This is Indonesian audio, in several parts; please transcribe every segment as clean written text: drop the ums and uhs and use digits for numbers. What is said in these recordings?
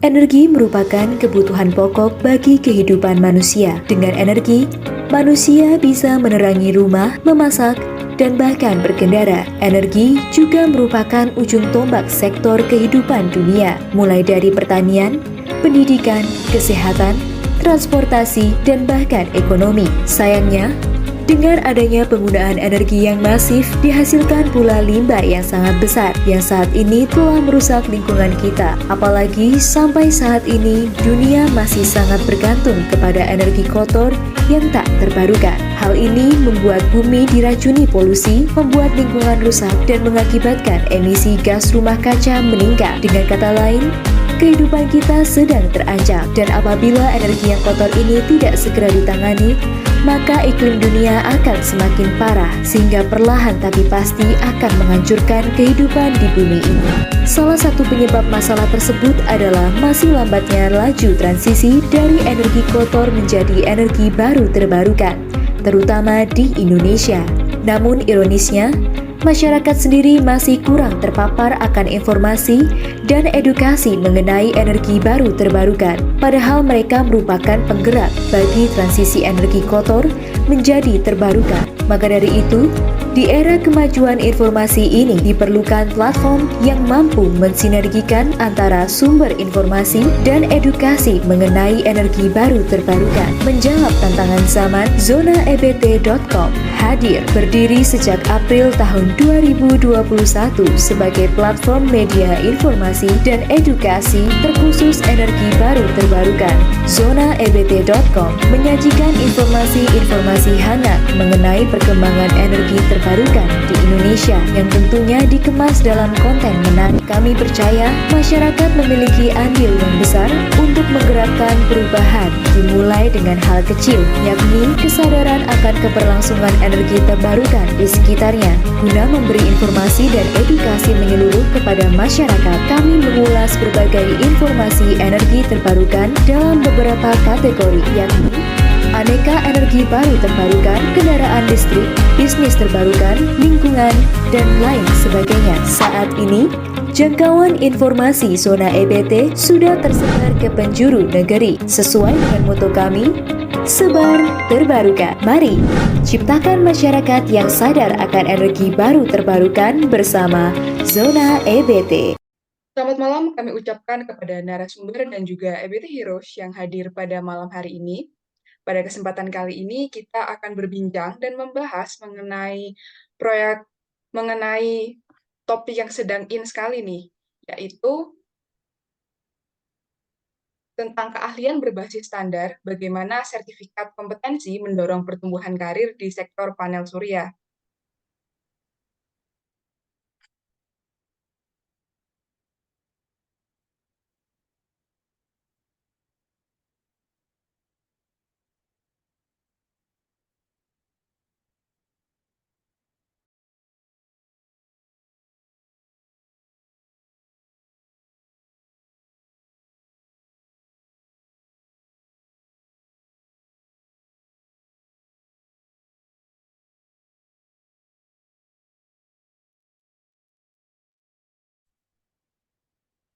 Energi merupakan kebutuhan pokok bagi kehidupan manusia. Dengan energi, manusia bisa menerangi rumah, memasak, dan bahkan berkendara. Energi juga merupakan ujung tombak sektor kehidupan dunia, mulai dari pertanian, pendidikan, kesehatan, transportasi, dan bahkan ekonomi. Sayangnya, dengan adanya penggunaan energi yang masif, dihasilkan pula limbah yang sangat besar, yang saat ini telah merusak lingkungan kita. Apalagi sampai saat ini, dunia masih sangat bergantung kepada energi kotor yang tak terbarukan. Hal ini membuat bumi diracuni polusi, membuat lingkungan rusak, dan mengakibatkan emisi gas rumah kaca meningkat. Dengan kata lain, kehidupan kita sedang terancam, dan apabila energi yang kotor ini tidak segera ditangani, maka iklim dunia akan semakin parah, sehingga perlahan tapi pasti akan menghancurkan kehidupan di bumi ini. Salah satu penyebab masalah tersebut adalah masih lambatnya laju transisi dari energi kotor menjadi energi baru terbarukan, terutama di Indonesia. Namun ironisnya, masyarakat sendiri masih kurang terpapar akan informasi dan edukasi mengenai energi baru terbarukan, padahal mereka merupakan penggerak bagi transisi energi kotor menjadi terbarukan. Maka dari itu, di era kemajuan informasi ini diperlukan platform yang mampu mensinergikan antara sumber informasi dan edukasi mengenai energi baru terbarukan. Menjawab tantangan zaman, zonaebt.com hadir berdiri sejak April tahun 2021 sebagai platform media informasi dan edukasi terkhusus energi baru terbarukan. Zonaebt.com menyajikan informasi-informasi hangat mengenai perkembangan energi terbarukan di Indonesia yang tentunya dikemas dalam konten menarik. Kami percaya masyarakat memiliki andil yang besar untuk menggerakkan perubahan, dimulai dengan hal kecil, yakni kesadaran akan keberlangsungan energi terbarukan di sekitarnya. Guna memberi informasi dan edukasi menyeluruh kepada masyarakat, kami mengulas berbagai informasi energi terbarukan dalam beberapa kategori, yakni aneka energi baru terbarukan, kendaraan listrik, bisnis terbarukan, lingkungan, dan lain sebagainya. Saat ini, jangkauan informasi Zona EBT sudah tersebar ke penjuru negeri. Sesuai dengan moto kami, sebar terbarukan. Mari ciptakan masyarakat yang sadar akan energi baru terbarukan bersama Zona EBT. Selamat malam kami ucapkan kepada narasumber dan juga EBT Heroes yang hadir pada malam hari ini. Pada kesempatan kali ini kita akan berbincang dan membahas proyek mengenai topik yang sedang in sekali nih, yaitu tentang keahlian berbasis standar, bagaimana sertifikat kompetensi mendorong pertumbuhan karir di sektor panel surya.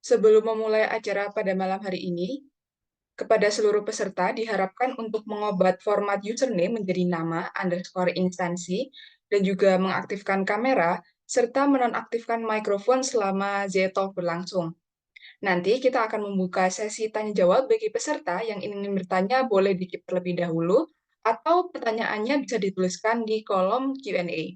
Sebelum memulai acara pada malam hari ini, kepada seluruh peserta diharapkan untuk mengobat format username menjadi nama underscore instansi dan juga mengaktifkan kamera serta menonaktifkan mikrofon selama Z-Talk berlangsung. Nanti kita akan membuka sesi tanya jawab bagi peserta yang ingin bertanya boleh dikeep terlebih dahulu atau pertanyaannya bisa dituliskan di kolom Q&A.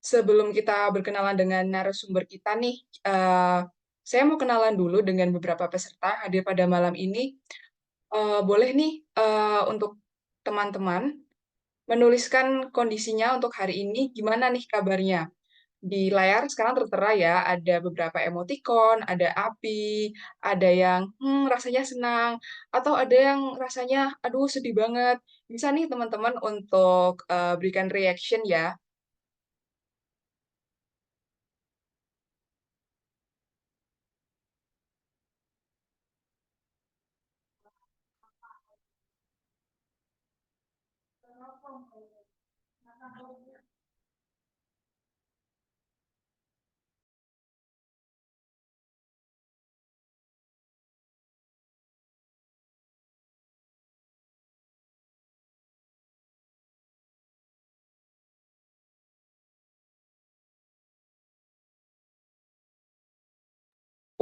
Sebelum kita berkenalan dengan narasumber kita nih, saya mau kenalan dulu dengan beberapa peserta hadir pada malam ini. Boleh nih, untuk teman-teman menuliskan kondisinya untuk hari ini gimana nih kabarnya? Di layar sekarang tertera ya, ada beberapa emoticon, ada api, ada yang, rasanya senang, atau ada yang rasanya, aduh sedih banget. Bisa nih teman-teman untuk, berikan reaction ya.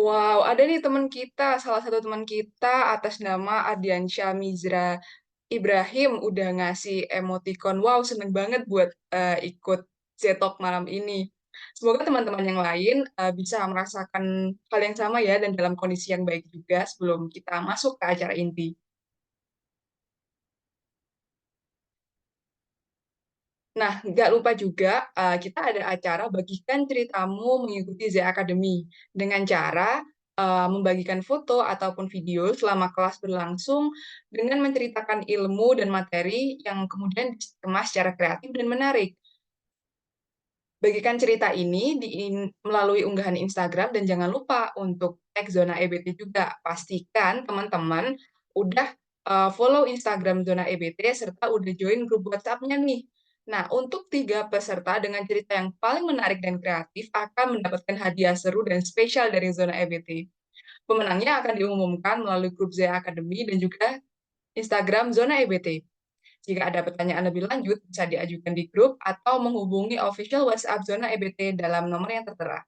Wow, ada nih teman kita, salah satu teman kita atas nama Ardiansyah Mizra Ibrahim udah ngasih emoticon. Wow, seneng banget buat ikut Zetalk malam ini. Semoga teman-teman yang lain bisa merasakan hal yang sama ya dan dalam kondisi yang baik juga sebelum kita masuk ke acara inti. Nah, nggak lupa juga kita ada acara bagikan ceritamu mengikuti Z Academy dengan cara membagikan foto ataupun video selama kelas berlangsung dengan menceritakan ilmu dan materi yang kemudian dikemas secara kreatif dan menarik. Bagikan cerita ini melalui unggahan Instagram dan jangan lupa untuk tag Zona EBT juga. Pastikan teman-teman udah follow Instagram Zona EBT serta udah join grup WhatsApp-nya nih. Nah, untuk 3 peserta dengan cerita yang paling menarik dan kreatif akan mendapatkan hadiah seru dan spesial dari Zona EBT. Pemenangnya akan diumumkan melalui grup Z Academy dan juga Instagram Zona EBT. Jika ada pertanyaan lebih lanjut, bisa diajukan di grup atau menghubungi official WhatsApp Zona EBT dalam nomor yang tertera.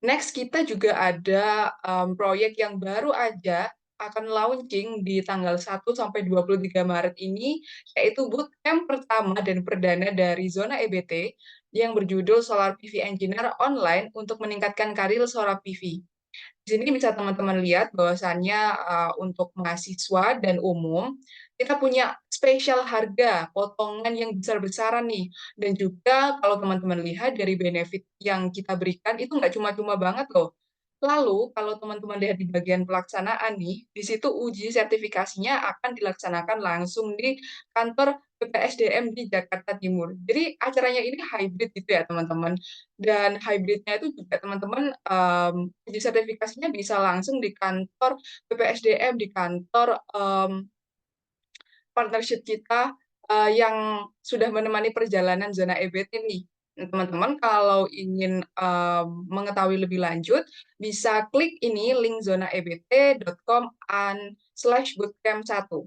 Next, kita juga ada proyek yang baru aja akan launching di tanggal 1 sampai 23 Maret ini, yaitu bootcamp pertama dan perdana dari Zona EBT yang berjudul Solar PV Engineer Online untuk meningkatkan karir solar PV. Di sini bisa teman-teman lihat bahwasannya untuk mahasiswa dan umum kita punya spesial harga potongan yang besar-besaran nih. Dan juga kalau teman-teman lihat dari benefit yang kita berikan itu nggak cuma-cuma banget loh. Lalu kalau teman-teman lihat di bagian pelaksanaan nih, di situ uji sertifikasinya akan dilaksanakan langsung di kantor BPSDM di Jakarta Timur. Jadi acaranya ini hybrid gitu ya teman-teman. Dan hybridnya itu juga teman-teman uji sertifikasinya bisa langsung di kantor BPSDM, di kantor partnership kita yang sudah menemani perjalanan zona EBT nih. Nah, teman-teman kalau ingin mengetahui lebih lanjut, bisa klik ini link zonaebt.com/bootcamp 1.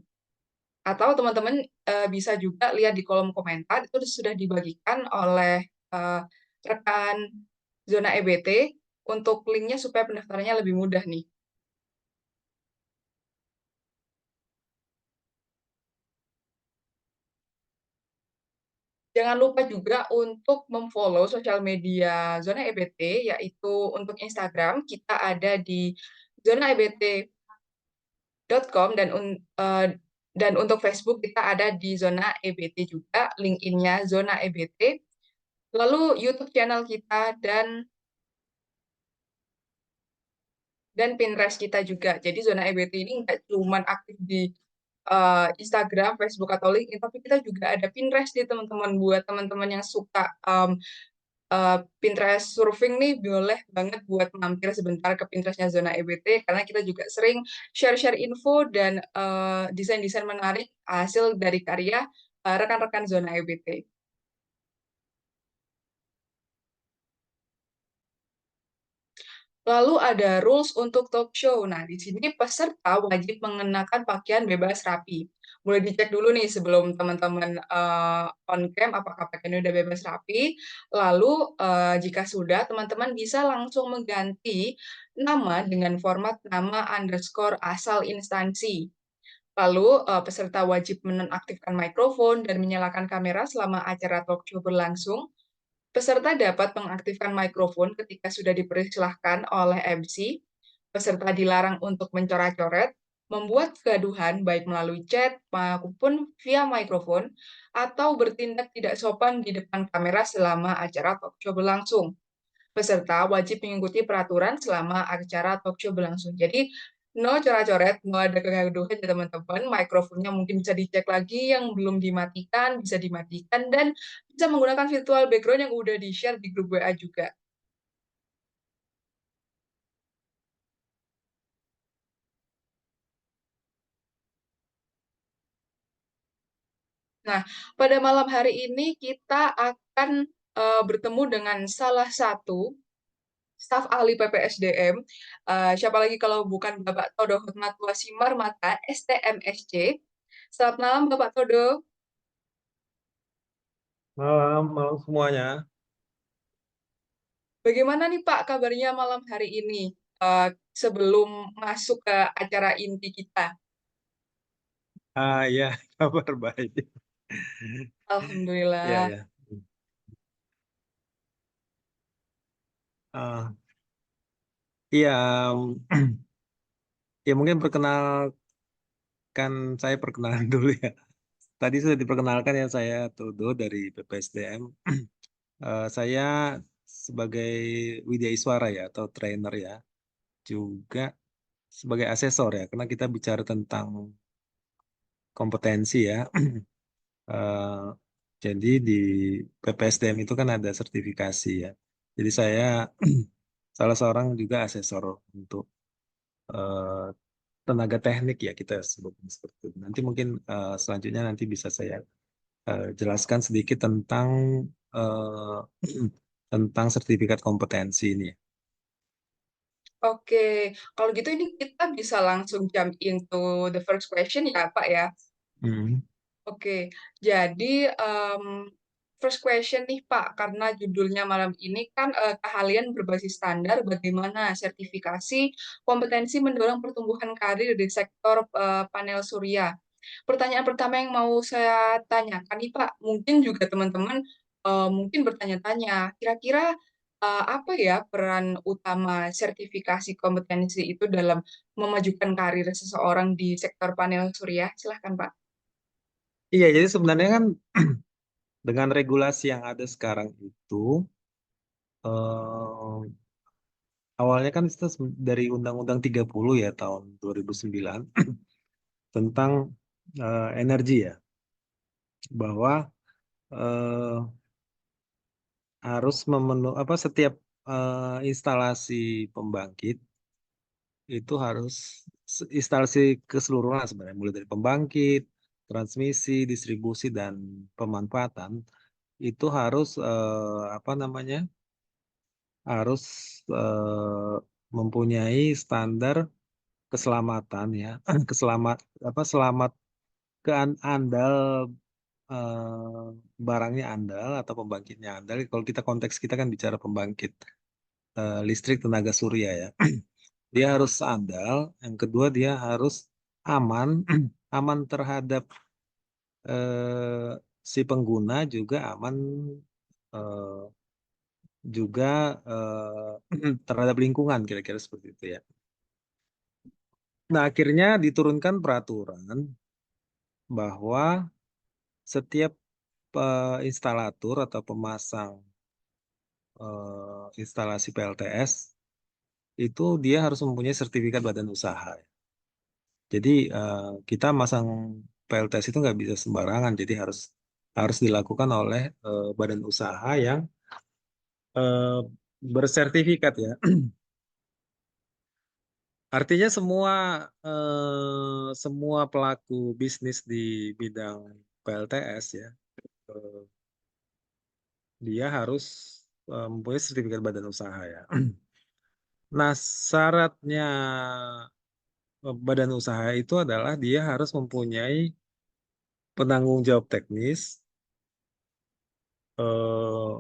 Atau teman-teman bisa juga lihat di kolom komentar, itu sudah dibagikan oleh eh, rekan zona EBT untuk linknya supaya pendaftarannya lebih mudah nih. Jangan lupa juga untuk memfollow sosial media Zona EBT, yaitu untuk Instagram kita ada di zonaebt.com dan untuk Facebook kita ada di Zona EBT juga, LinkedIn-nya Zona EBT. Lalu YouTube channel kita dan Pinterest kita juga. Jadi Zona EBT ini nggak cuma aktif di Instagram, Facebook, atau LinkedIn, tapi kita juga ada Pinterest nih teman-teman. Buat teman-teman yang suka Pinterest surfing nih, boleh banget buat mampir sebentar ke Pinterestnya Zona EBT, karena kita juga sering share-share info dan desain-desain menarik hasil dari karya rekan-rekan Zona EBT. Lalu ada rules untuk talk show. Nah, di sini peserta wajib mengenakan pakaian bebas rapi. Boleh dicek dulu nih sebelum teman-teman on cam apakah pakaiannya udah bebas rapi. Lalu jika sudah, teman-teman bisa langsung mengganti nama dengan format nama underscore asal instansi. Lalu peserta wajib menonaktifkan mikrofon dan menyalakan kamera selama acara talk show berlangsung. Peserta dapat mengaktifkan mikrofon ketika sudah dipersilahkan oleh MC. Peserta dilarang untuk mencoret-coret, membuat kegaduhan baik melalui chat maupun via mikrofon, atau bertindak tidak sopan di depan kamera selama acara talk show berlangsung. Peserta wajib mengikuti peraturan selama acara talk show berlangsung. Jadi, no coret-coret, no ada kegaduhan ya teman-teman. Mikrofonnya mungkin bisa dicek lagi, yang belum dimatikan, bisa dimatikan, dan bisa menggunakan virtual background yang udah di-share di grup WA juga. Nah, pada malam hari ini kita akan bertemu dengan salah satu staf ahli PPSDM. Siapa lagi kalau bukan Bapak Todo Hotmatua Simarmata, STMSC. Selamat malam, Bapak Todo. Malam, malam semuanya. Bagaimana nih Pak kabarnya malam hari ini? Sebelum masuk ke acara inti kita. Ya, kabar baik. Ya, Alhamdulillah. ya. Ah, iya, ya mungkin saya perkenalan dulu ya. Tadi sudah diperkenalkan ya, saya Todo dari PPSDM. Saya sebagai Widya Iswara ya, atau trainer ya, juga sebagai asesor ya, karena kita bicara tentang kompetensi ya. Eh, jadi di PPSDM itu kan ada sertifikasi ya. Jadi saya salah seorang juga asesor untuk eh, tenaga teknik ya, kita sebutnya seperti itu. Nanti mungkin selanjutnya nanti bisa saya jelaskan sedikit tentang eh, tentang sertifikat kompetensi ini. Oke, kalau gitu ini kita bisa langsung jump into the first question ya Pak ya. Hmm. Oke, jadi first question nih Pak, karena judulnya malam ini kan keahlian berbasis standar, bagaimana sertifikasi kompetensi mendorong pertumbuhan karir di sektor panel surya. Pertanyaan pertama yang mau saya tanyakan nih Pak, mungkin juga teman-teman mungkin bertanya-tanya, kira-kira apa ya peran utama sertifikasi kompetensi itu dalam memajukan karir seseorang di sektor panel surya? Silahkan Pak. Iya, jadi sebenarnya kan dengan regulasi yang ada sekarang itu eh, awalnya kan itu dari Undang-Undang 30 ya tahun 2009 tentang energi ya, bahwa eh, harus apa setiap instalasi pembangkit itu harus instalasi keseluruhan sebenarnya, mulai dari pembangkit, transmisi, distribusi dan pemanfaatan itu harus apa namanya, harus eh, mempunyai standar keselamatan ya, selamat andal, barangnya andal atau pembangkitnya andal. Kalau kita konteks kita kan bicara pembangkit listrik tenaga surya ya. Dia harus andal. Yang kedua dia harus aman, aman terhadap eh, si pengguna, juga aman eh, juga terhadap lingkungan, kira-kira seperti itu ya. Nah, akhirnya diturunkan peraturan bahwa setiap instalatur atau pemasang instalasi PLTS itu dia harus mempunyai sertifikat badan usaha. Jadi kita masang PLTS itu nggak bisa sembarangan, jadi harus harus dilakukan oleh badan usaha yang eh, bersertifikat ya. Artinya semua pelaku bisnis di bidang PLTS ya, eh, dia harus mempunyai sertifikat badan usaha ya. Nah, syaratnya badan usaha itu adalah dia harus mempunyai penanggung jawab teknis. eh,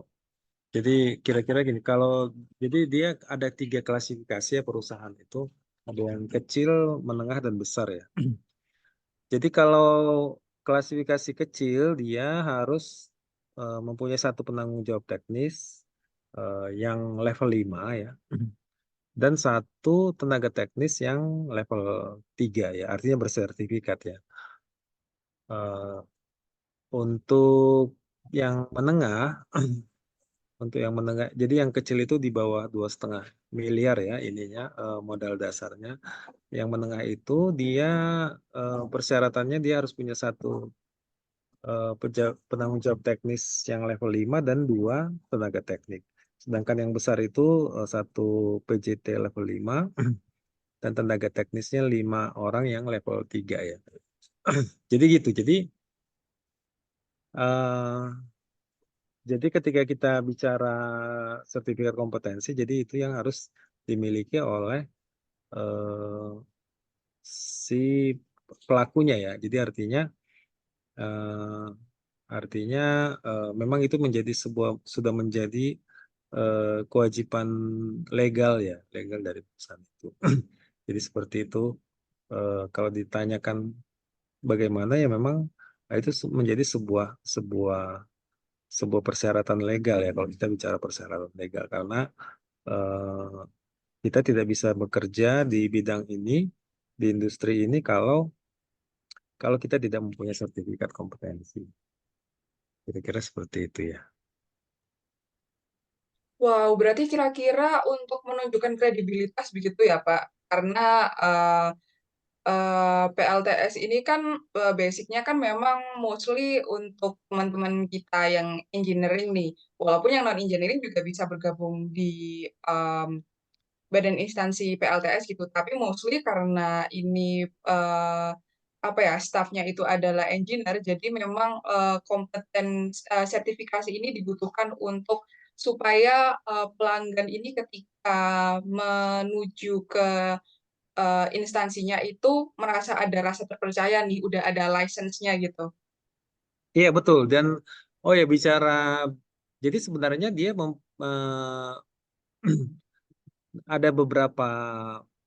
jadi kira-kira gini, jadi dia ada 3 klasifikasi ya perusahaan itu, ada yang kecil, menengah, dan besar ya. Jadi kalau klasifikasi kecil dia harus mempunyai satu penanggung jawab teknis yang level 5 ya, dan satu tenaga teknis yang level 3 ya, artinya bersertifikat ya. Eh, untuk yang menengah, untuk yang menengah, jadi yang kecil itu di bawah 2,5 miliar ya ininya, modal dasarnya. Yang menengah itu dia persyaratannya dia harus punya satu penanggung jawab teknis yang level 5 dan 2 tenaga teknik. Sedangkan yang besar itu satu PJT level 5 dan tenaga teknisnya 5 orang yang level 3 ya. Jadi gitu. Eh, jadi ketika kita bicara sertifikat kompetensi, jadi itu yang harus dimiliki oleh eh, si pelakunya ya. Jadi eh, artinya memang itu sudah menjadi kewajiban legal ya, legal dari perusahaan itu. Jadi seperti itu. Kalau ditanyakan bagaimana ya memang itu menjadi sebuah persyaratan legal ya kalau kita bicara persyaratan legal karena eh, kita tidak bisa bekerja di bidang ini di industri ini kalau kita tidak mempunyai sertifikat kompetensi. Kira-kira seperti itu ya. Wow, berarti kira-kira untuk menunjukkan kredibilitas begitu ya, Pak? Karena PLTS ini kan basic-nya kan memang mostly untuk teman-teman kita yang engineering nih. Walaupun yang non-engineering juga bisa bergabung di badan instansi PLTS gitu, tapi mostly karena ini apa ya, staffnya itu adalah engineer, jadi memang sertifikasi ini dibutuhkan untuk supaya pelanggan ini ketika menuju ke instansinya itu merasa ada rasa terpercaya nih, udah ada license-nya gitu. Iya betul dan oh ya bicara jadi sebenarnya dia ada beberapa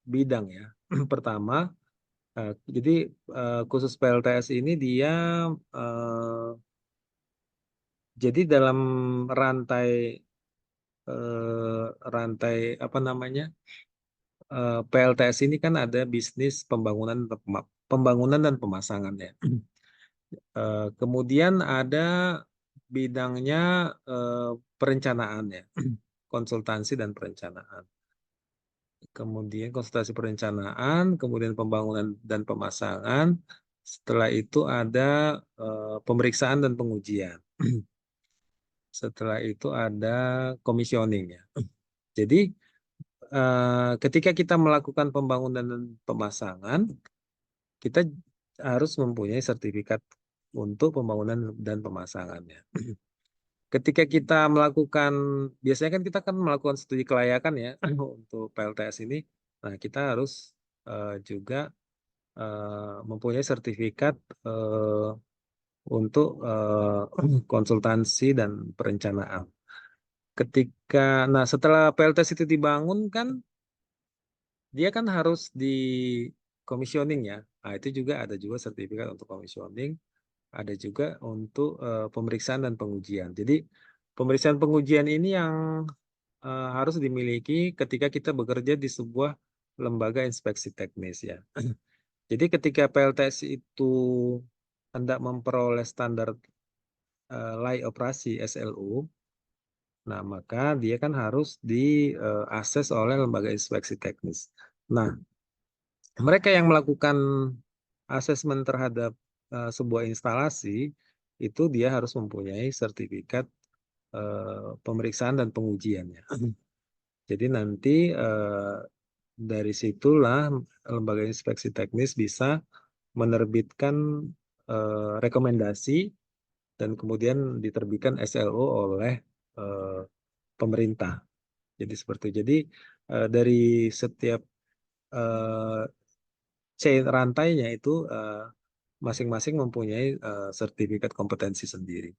bidang ya. Pertama, jadi khusus PLTS ini dia eh, jadi dalam rantai rantai apa namanya PLTS ini kan ada bisnis pembangunan dan pemasangan ya. Kemudian ada bidangnya perencanaan ya, konsultansi dan perencanaan. Kemudian konsultasi perencanaan, kemudian pembangunan dan pemasangan. Setelah itu ada pemeriksaan dan pengujian. Setelah itu ada commissioning ya. Jadi ketika kita melakukan pembangunan dan pemasangan, kita harus mempunyai sertifikat untuk pembangunan dan pemasangannya. Ketika kita melakukan, biasanya kan kita kan melakukan studi kelayakan ya untuk PLTS ini. Nah, kita harus juga mempunyai sertifikat untuk konsultansi dan perencanaan. Nah setelah PLTS itu dibangun kan, dia kan harus di commissioning ya. Nah, itu juga ada juga sertifikat untuk commissioning, ada juga untuk pemeriksaan dan pengujian. Jadi pemeriksaan pengujian ini yang harus dimiliki ketika kita bekerja di sebuah lembaga inspeksi teknis ya. Jadi ketika PLTS itu hendak memperoleh standar layak operasi SLO, nah maka dia kan harus diakses oleh lembaga inspeksi teknis. Nah, mereka yang melakukan asesmen terhadap sebuah instalasi itu dia harus mempunyai sertifikat pemeriksaan dan pengujiannya. Jadi nanti dari situlah lembaga inspeksi teknis bisa menerbitkan rekomendasi dan kemudian diterbitkan SLO oleh pemerintah. Jadi seperti itu. Jadi dari setiap chain rantainya itu masing-masing mempunyai sertifikat kompetensi sendiri.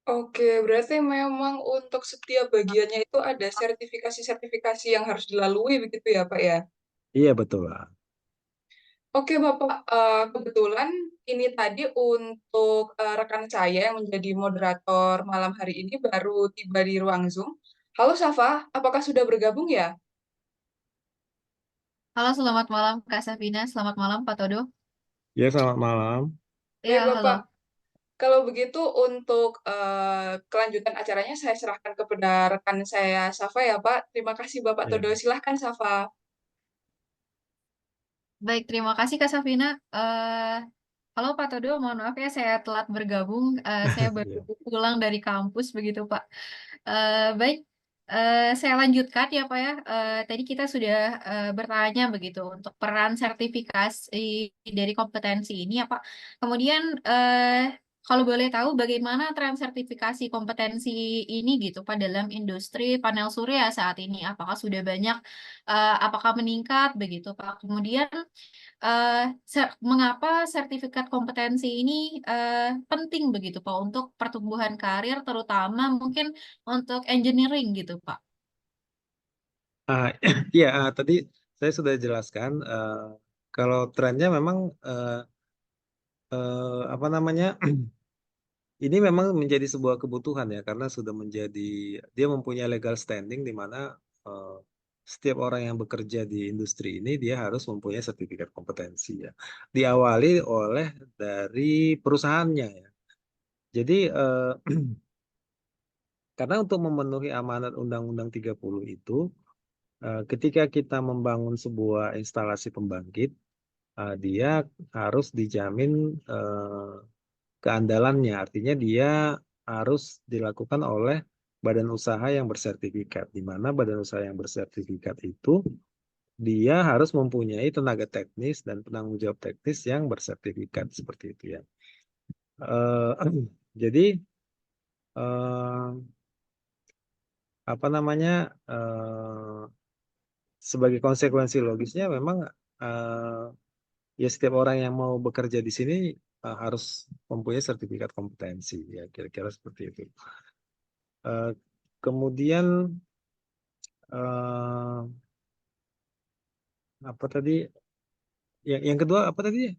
Oke, berarti memang untuk setiap bagiannya itu ada sertifikasi-sertifikasi yang harus dilalui begitu ya, Pak ya? Iya betul. Oke, Bapak, kebetulan ini tadi untuk rekan saya yang menjadi moderator malam hari ini baru tiba di ruang Zoom. Halo Safa, apakah sudah bergabung ya? Halo, selamat malam Kak Safina. Selamat malam Pak Todo. Ya selamat malam. Baik, Ya, Bapak. halo. Kalau begitu untuk kelanjutan acaranya saya serahkan kepada rekan saya Safa ya, Pak. Terima kasih Bapak Ya. Todo. Silahkan Safa. Baik, terima kasih Kak Safina. Halo Pak Todo, mohon maaf ya saya telat bergabung. Saya baru Ya. pulang dari kampus begitu Pak. Baik, saya lanjutkan ya Pak ya. Tadi kita sudah bertanya begitu untuk peran sertifikasi dari kompetensi ini ya Pak. Kemudian kalau boleh tahu bagaimana tren sertifikasi kompetensi ini gitu Pak dalam industri panel surya saat ini? Apakah sudah banyak, apakah meningkat begitu Pak? Kemudian, mengapa sertifikat kompetensi ini, penting begitu Pak untuk pertumbuhan karir terutama mungkin untuk engineering gitu Pak? Ah, iya, tadi saya sudah jelaskan kalau trennya memang apa namanya ini memang menjadi sebuah kebutuhan ya karena sudah menjadi dia mempunyai legal standing di mana eh, setiap orang yang bekerja di industri ini dia harus mempunyai sertifikat kompetensi ya. Diawali oleh dari perusahaannya ya. Jadi karena untuk memenuhi amanat Undang-Undang 30 itu ketika kita membangun sebuah instalasi pembangkit dia harus dijamin keandalannya. Artinya dia harus dilakukan oleh badan usaha yang bersertifikat, di mana badan usaha yang bersertifikat itu dia harus mempunyai tenaga teknis dan penanggung jawab teknis yang bersertifikat seperti itu ya. Eh, jadi eh, apa namanya sebagai konsekuensi logisnya memang eh, ya setiap orang yang mau bekerja di sini harus mempunyai sertifikat kompetensi ya kira-kira seperti itu. Eh, kemudian eh, apa tadi? Yang kedua apa tadi?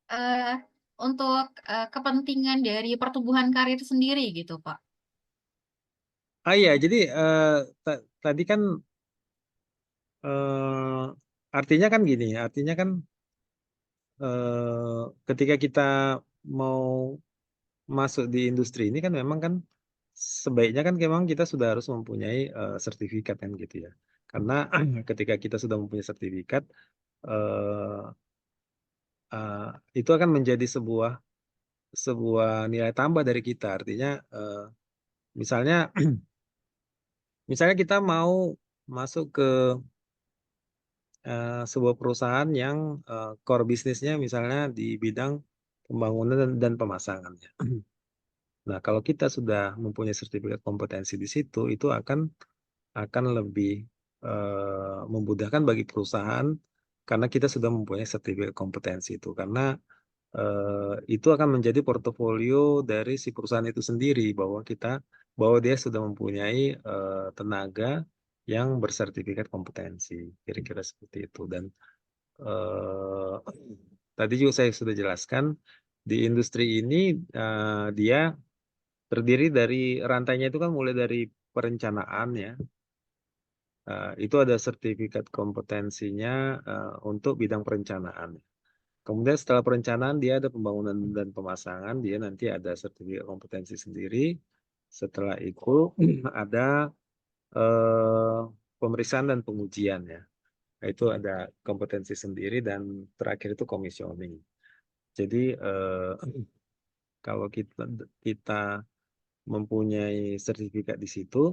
Eee, untuk, kepentingan dari pertumbuhan karir sendiri gitu Pak. Ah iya, jadi tadi kan eh, artinya kan gini, artinya kan ketika kita mau masuk di industri ini kan memang kan sebaiknya kan memang kita sudah harus mempunyai sertifikat kan gitu ya. Karena ketika kita sudah mempunyai sertifikat eh, eh, itu akan menjadi sebuah sebuah nilai tambah dari kita. Artinya misalnya misalnya kita mau masuk ke sebuah perusahaan yang core bisnisnya misalnya di bidang pembangunan dan pemasangan ya. Nah, kalau kita sudah mempunyai sertifikat kompetensi di situ, itu akan lebih memudahkan bagi perusahaan karena kita sudah mempunyai sertifikat kompetensi itu. Karena itu akan menjadi portofolio dari si perusahaan itu sendiri bahwa dia sudah mempunyai tenaga yang bersertifikat kompetensi, kira-kira seperti itu. Dan eh, tadi juga saya sudah jelaskan di industri ini dia terdiri dari rantainya itu kan mulai dari perencanaan ya. Itu ada sertifikat kompetensinya untuk bidang perencanaan. Kemudian setelah perencanaan dia ada pembangunan dan pemasangan, dia nanti ada sertifikat kompetensi sendiri. Setelah itu ada eh, pemeriksaan dan pengujian ya. Nah, itu ada kompetensi sendiri dan terakhir itu komisioning. Jadi kalau kita mempunyai sertifikat di situ,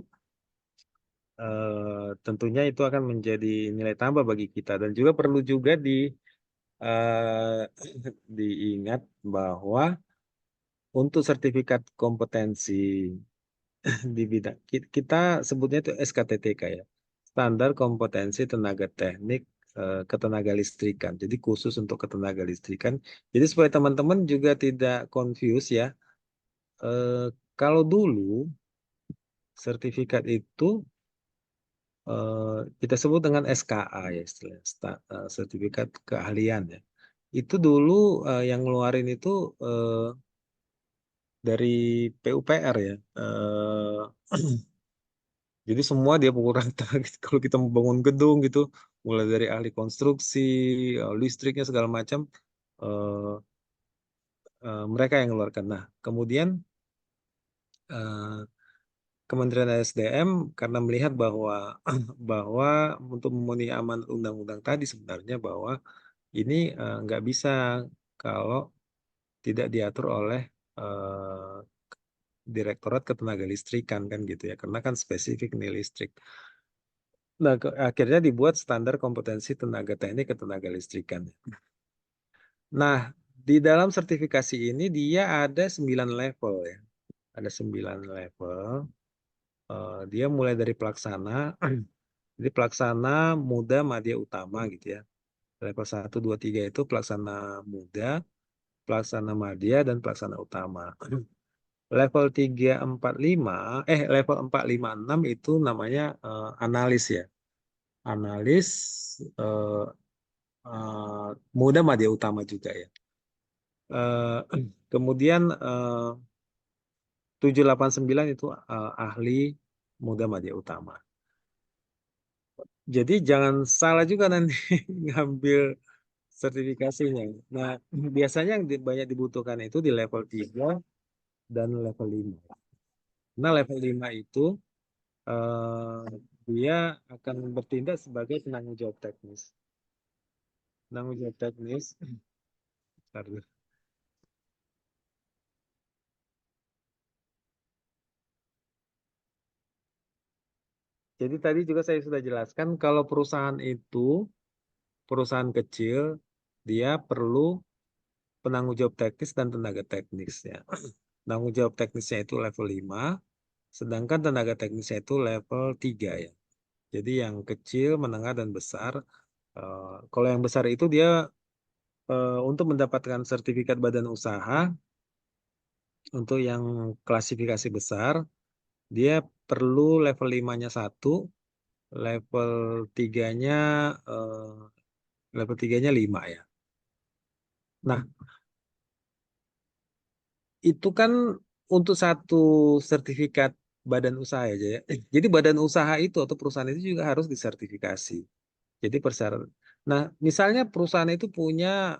tentunya itu akan menjadi nilai tambah bagi kita dan juga perlu juga eh, diingat bahwa untuk sertifikat kompetensi di bidang kita sebutnya itu SKTTK ya, standar kompetensi tenaga teknik ketenaga listrikan. Jadi khusus untuk ketenaga listrikan. Jadi supaya teman-teman juga tidak confuse ya. Eh, kalau dulu sertifikat itu kita sebut dengan SKA ya istilahnya, sertifikat keahlian ya. Itu dulu yang ngeluarin itu dari PUPR ya. Jadi semua dia pukul rata gitu. Kalau kita mau bangun gedung gitu, mulai dari ahli konstruksi, listriknya segala macam, eh, mereka yang mengeluarkan. Nah, kemudian eh, Kementerian SDM karena melihat bahwa bahwa untuk memenuhi amanat undang-undang tadi sebenarnya bahwa ini nggak bisa kalau tidak diatur oleh eh, Direktorat Ketenagalistrikan kan gitu ya, karena kan spesifik nih listrik. Nah, akhirnya dibuat standar kompetensi tenaga teknik ketenaga listrikan. Nah, di dalam sertifikasi ini dia ada 9 level ya. Ada 9 level. Dia mulai dari pelaksana, jadi pelaksana, muda, madya, utama gitu ya. Level 1, 2, 3 itu pelaksana muda, pelaksana madya, dan pelaksana utama. Level 3, 4, 5, level 4, 5, 6 itu namanya analis ya. Analis, eh, muda, madya, utama juga ya. Kemudian 7, 8, 9 itu ahli, muda, madya, utama. Jadi jangan salah juga nanti ngambil sertifikasinya. Nah, biasanya yang banyak dibutuhkan itu di level 3 dan level 5. Nah, level 5 itu eh, dia akan bertindak sebagai penanggung jawab teknis. Penanggung jawab teknis, bentar dulu. Jadi tadi juga saya sudah jelaskan kalau perusahaan itu perusahaan kecil, dia perlu penanggung jawab teknis dan tenaga teknis ya. Penanggung jawab teknisnya itu level 5, sedangkan tenaga teknisnya itu level 3 ya. Jadi yang kecil, menengah, dan besar. Kalau yang besar itu dia untuk mendapatkan sertifikat badan usaha, untuk yang klasifikasi besar, dia perlu level 5-nya 1, level 3-nya eh, level 3-nya 5 ya. Nah, itu kan untuk satu sertifikat badan usaha aja ya. Jadi badan usaha itu atau perusahaan itu juga harus disertifikasi. Jadi persyaratan. Nah, misalnya perusahaan itu punya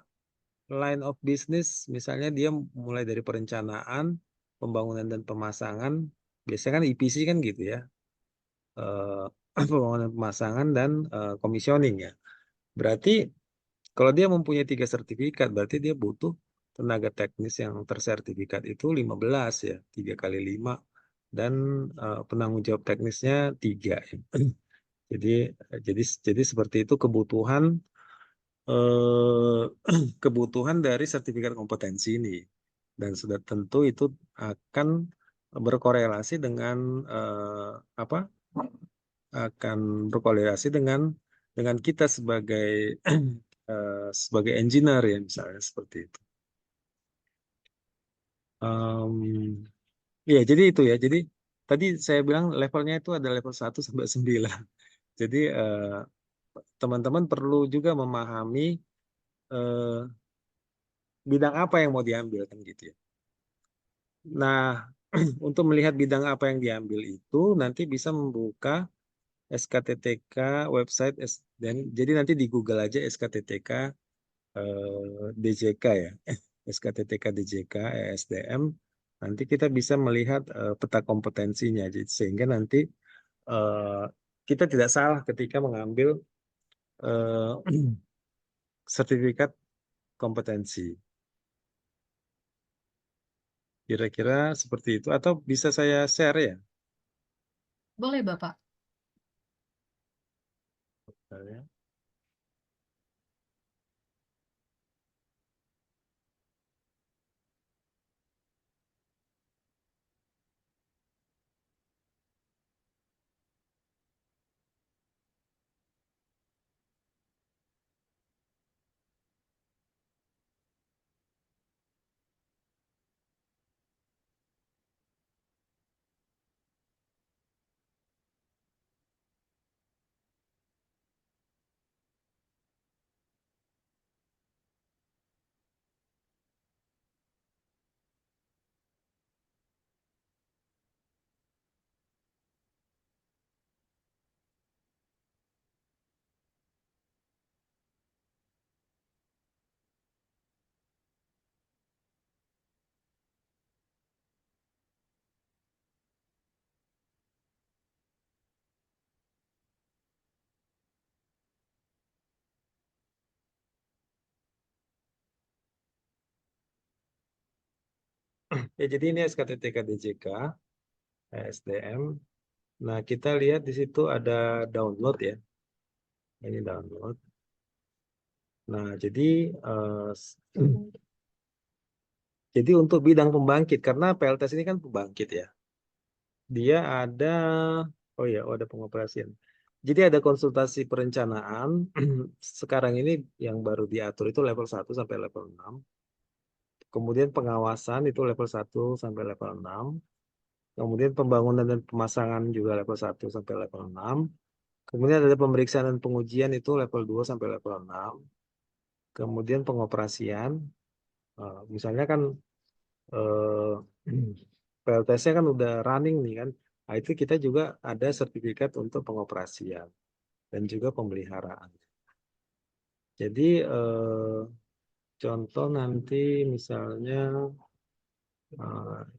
line of business, misalnya dia mulai dari perencanaan, pembangunan dan pemasangan. Biasanya kan EPC kan gitu ya. eh, Pembangunan pemasangan dan commissioning ya. Berarti kalau dia mempunyai 3 sertifikat, berarti dia butuh tenaga teknis yang tersertifikat itu 15 ya, 3 kali 5, dan penanggung jawab teknisnya 3 ya. Jadi jadi seperti itu kebutuhan kebutuhan dari sertifikat kompetensi ini, dan sudah tentu itu akan berkorelasi dengan apa? Akan berkorelasi dengan kita sebagai sebagai engineer ya, misalnya seperti itu. Iya, jadi itu ya. Jadi tadi saya bilang levelnya itu ada level 1 sampai 9. Jadi teman-teman perlu juga memahami eh, bidang apa yang mau diambil kan gitu ya. Nah, untuk melihat bidang apa yang diambil itu nanti bisa membuka SKTTK website dan jadi nanti di Google aja SKTTK DJK ya. SKTTK DJK ESDM, nanti kita bisa melihat peta kompetensinya sehingga nanti eh, kita tidak salah ketika mengambil eh, sertifikat kompetensi. Kira-kira seperti itu, atau bisa saya share ya? Boleh, Bapak. Misalnya. Ya, jadi ini SKTTK DJK ESDM. Nah, kita lihat di situ ada download ya. Ini download. Nah, jadi Jadi untuk bidang pembangkit, karena PLTS ini kan pembangkit ya. Dia ada, oh ya, ada pengoperasian. Jadi ada konsultasi perencanaan. Sekarang ini yang baru diatur itu level 1 sampai level 6. Kemudian pengawasan itu level 1 sampai level 6. Kemudian pembangunan dan pemasangan juga level 1 sampai level 6. Kemudian ada pemeriksaan dan pengujian itu level 2 sampai level 6. Kemudian pengoperasian, misalnya kan eh, PLTS-nya kan udah running nih kan. Nah, itu kita juga ada sertifikat untuk pengoperasian dan juga pemeliharaan. Jadi contoh nanti misalnya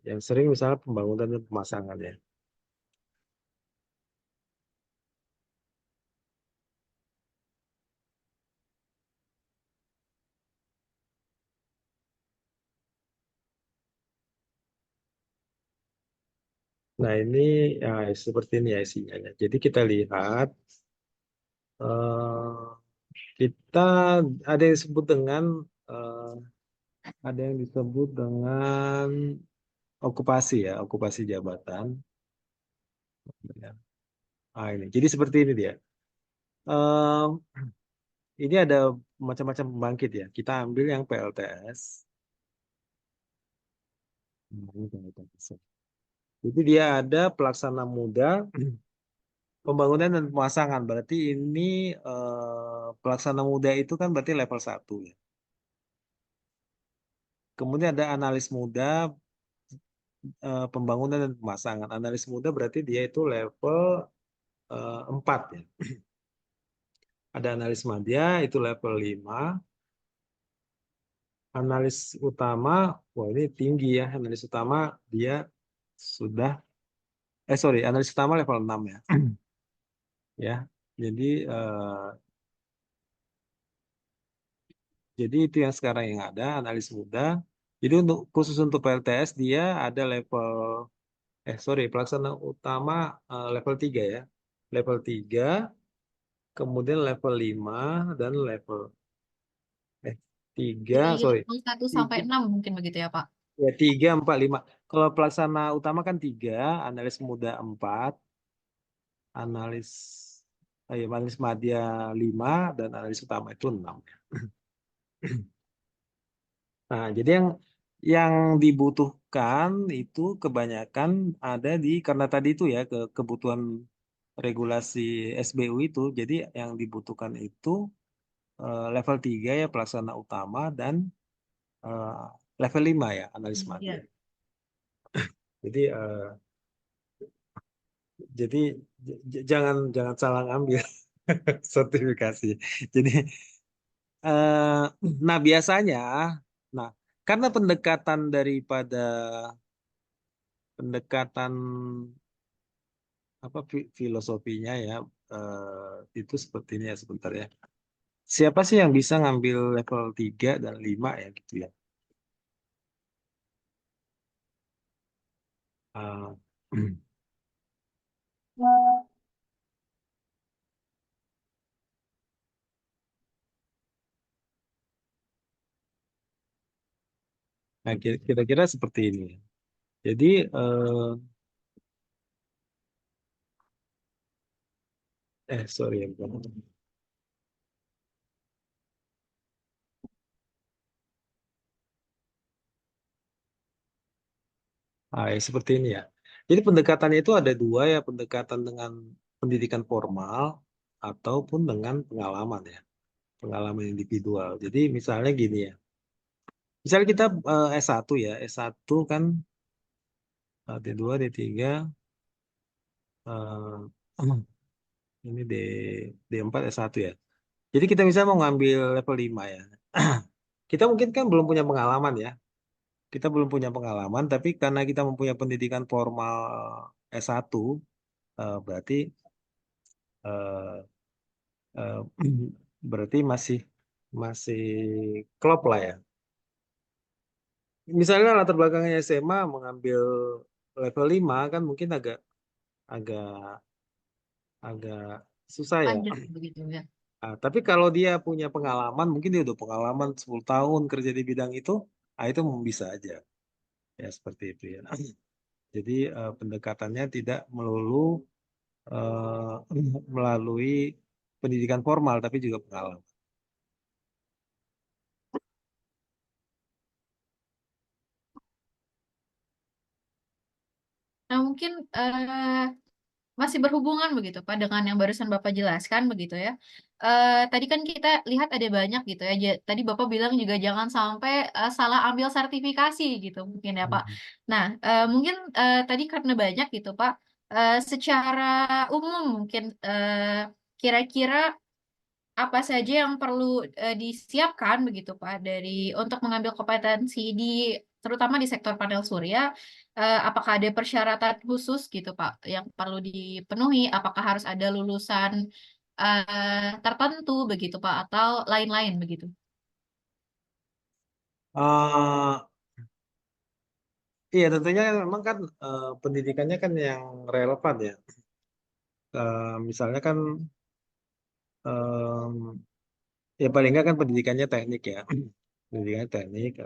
yang sering misalnya pembangunan dan pemasangan ya. Nah ini ya, seperti ini ya isinya. Jadi kita lihat eh, kita ada yang disebut dengan eh, ada yang disebut dengan okupasi ya, okupasi jabatan. Ah, ini. Jadi seperti ini dia. Eh, ini ada macam-macam pembangkit ya. Kita ambil yang PLTS. Ini PLTS. Jadi dia ada pelaksana muda, pembangunan dan pemasangan. Berarti ini pelaksana muda itu kan berarti level 1 ya. Kemudian ada analis muda, pembangunan dan pemasangan. Analis muda berarti dia itu level 4 ya. Ada analis madya itu level 5. Analis utama, wah ini tinggi ya. Analis utama dia sudah, analis utama level 6 ya. Ya, jadi itu yang sekarang yang ada, analis muda. Jadi untuk khusus untuk PLTS dia ada level, pelaksana utama level 3 ya. Level 3, kemudian level 5, dan level, 3, Jadi level 1 sampai 3, 6 mungkin begitu ya, Pak? ya 3, 4, 5. Kalau pelaksana utama kan 3, analis muda 4, analis, analis madya 5, dan analis utama itu 6. Nah, jadi yang dibutuhkan itu kebanyakan ada karena tadi itu ya kebutuhan regulasi SBU itu. Jadi yang dibutuhkan itu level 3 ya pelaksana utama dan eh, level 5 ya analis madya. Iya. Jadi jangan salah ngambil sertifikasi. Jadi nah biasanya, nah karena pendekatan apa filosofinya ya itu seperti ini ya sebentar ya. Siapa sih yang bisa ngambil level 3 dan 5 ya gitu ya. Uh, Nah, kira-kira seperti ini. Jadi sorry ya, bukan. Ya, seperti ini ya. Jadi pendekatannya itu ada dua ya, pendekatan dengan pendidikan formal ataupun dengan pengalaman ya, pengalaman individual. Jadi misalnya gini ya, misalnya kita S1 ya, S1 kan D2, D3, ini D4, S1 ya. Jadi kita misalnya mau ngambil level 5 ya. Kita mungkin kan belum punya pengalaman ya. Kita belum punya pengalaman, tapi karena kita mempunyai pendidikan formal S1, berarti eh, eh, berarti masih masih klop lah ya. Misalnya latar belakangnya SMA mengambil level 5 kan mungkin agak agak agak susah ya. Panjang begitu ya. Tapi kalau dia punya pengalaman, mungkin dia udah pengalaman 10 tahun kerja di bidang itu, itu bisa aja ya seperti itu ya. Jadi pendekatannya tidak melulu melalui pendidikan formal, tapi juga pengalaman. Nah, mungkin masih berhubungan begitu Pak dengan yang barusan Bapak jelaskan begitu ya. Tadi kan kita lihat ada banyak gitu ya. Tadi Bapak bilang juga jangan sampai salah ambil sertifikasi gitu mungkin ya Pak. Nah, mungkin tadi karena banyak gitu Pak. Secara umum mungkin kira-kira apa saja yang perlu disiapkan begitu Pak untuk mengambil kompetensi terutama di sektor panel surya, apakah ada persyaratan khusus gitu Pak yang perlu dipenuhi? Apakah harus ada lulusan tertentu begitu Pak atau lain-lain begitu? Eh, iya tentunya memang kan pendidikannya kan yang relevan ya. Misalnya kan em, ya paling nggak kan pendidikannya teknik ya. Pendidikannya teknik.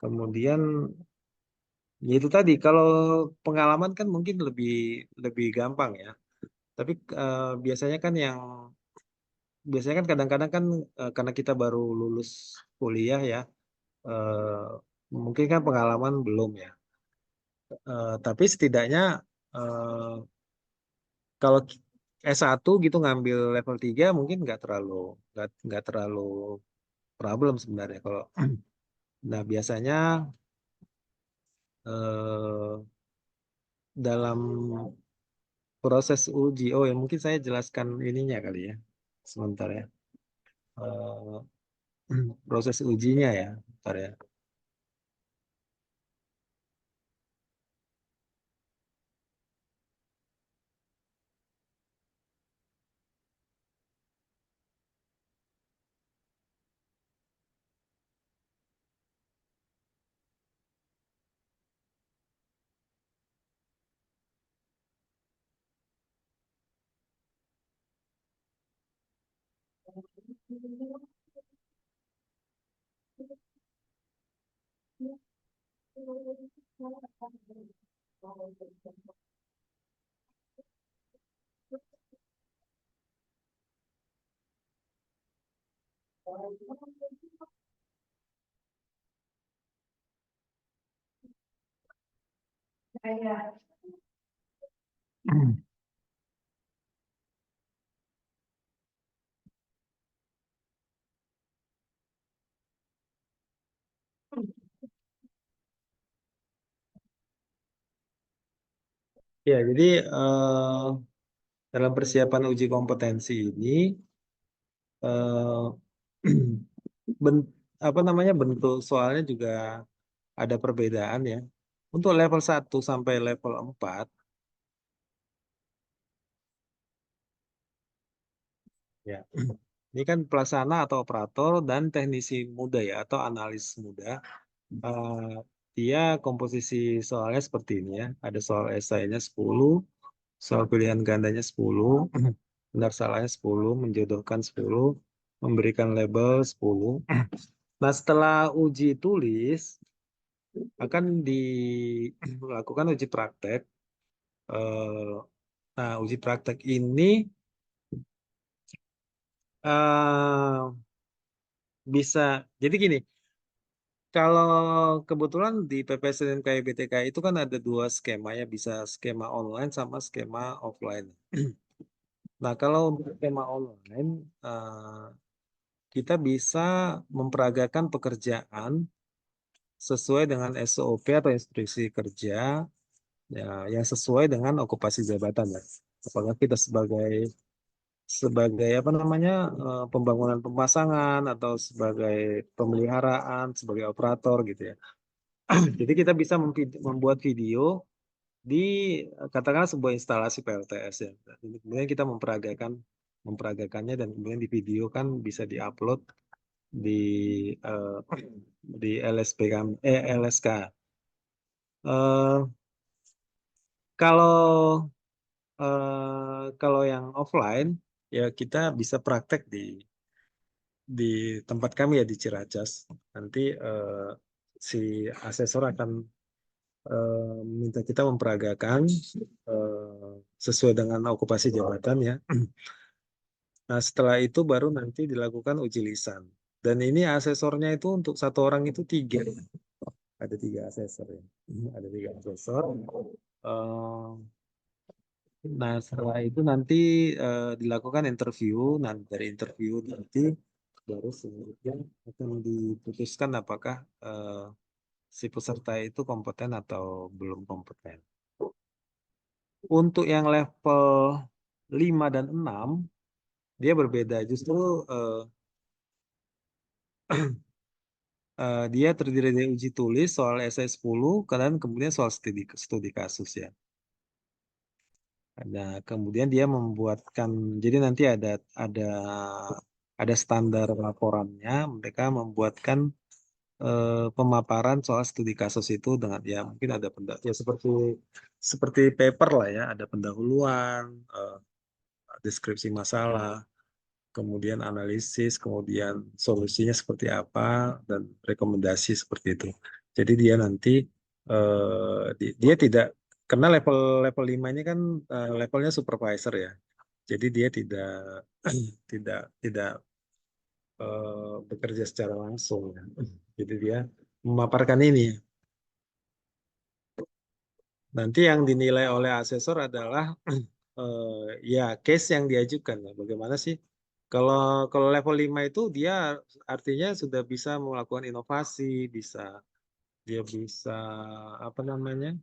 Kemudian ya itu tadi kalau pengalaman kan mungkin lebih lebih gampang ya. Tapi biasanya kan kadang-kadang kan karena kita baru lulus kuliah ya, eh, mungkin kan pengalaman belum ya. Tapi setidaknya eh, kalau S1 gitu ngambil level 3 mungkin nggak terlalu problem sebenarnya kalau nah biasanya eh, dalam proses uji, oh ya mungkin saya jelaskan ininya kali ya sebentar ya. Eh, proses ujinya ya, bentar ya. Ya, jadi dalam persiapan uji kompetensi ini eh, apa namanya bentuk soalnya juga ada perbedaan ya. Untuk level 1 sampai level 4 ya. Ini kan pelaksana atau operator dan teknisi muda ya atau analis muda. Eh, dia komposisi soalnya seperti ini ya. Ada soal esainya 10, soal pilihan gandanya 10, benar salahnya 10, menjodohkan 10, memberikan label 10. Nah, setelah uji tulis akan dilakukan uji praktek. Eh, Nah, uji praktek ini eh, bisa, jadi gini, kalau kebetulan di PPSDM BTK itu kan ada dua skema ya, bisa skema online sama skema offline. Nah, kalau untuk skema online, eh, kita bisa memperagakan pekerjaan sesuai dengan SOP atau instruksi kerja ya, yang sesuai dengan okupasi jabatan ya. Apakah kita sebagai sebagai apa namanya pembangunan pemasangan atau sebagai pemeliharaan, sebagai operator gitu ya. Jadi kita bisa membuat video di katakanlah sebuah instalasi PLTS ya. Kemudian kita memperagakannya dan kemudian di video kan bisa diupload di eh, di LSK. Eh, kalau kalau yang offline ya kita bisa praktek di tempat kami ya di Ciracas. Nanti si asesor akan minta kita memperagakan sesuai dengan okupasi jabatan ya. Nah, setelah itu baru nanti dilakukan uji lisan. Dan ini asesornya itu untuk satu orang itu 3. Ada 3 asesor ya. Ada 3 asesor. Eh, Nah, setelah itu nanti dilakukan interview. Nah, dari interview nanti baru kemudian akan diputuskan apakah si peserta itu kompeten atau belum kompeten. Untuk yang level 5 dan 6, dia berbeda. Justru dia terdiri dari uji tulis soal esai 10, dan kemudian soal studi kasus ya. Nah, kemudian dia membuatkan, jadi nanti ada standar laporannya. Mereka membuatkan pemaparan soal studi kasus itu dengan ya mungkin ada ya seperti paper lah ya, ada pendahuluan, deskripsi masalah, kemudian analisis, kemudian solusinya seperti apa, dan rekomendasi seperti itu. Jadi dia nanti dia tidak, karena level 5 ini kan levelnya supervisor ya. Jadi dia tidak tidak bekerja secara langsung ya. Jadi dia memaparkan ini. Nanti yang dinilai oleh asesor adalah ya case yang diajukan ya. Bagaimana sih? Kalau level 5 itu dia artinya sudah bisa melakukan inovasi, dia bisa apa namanya?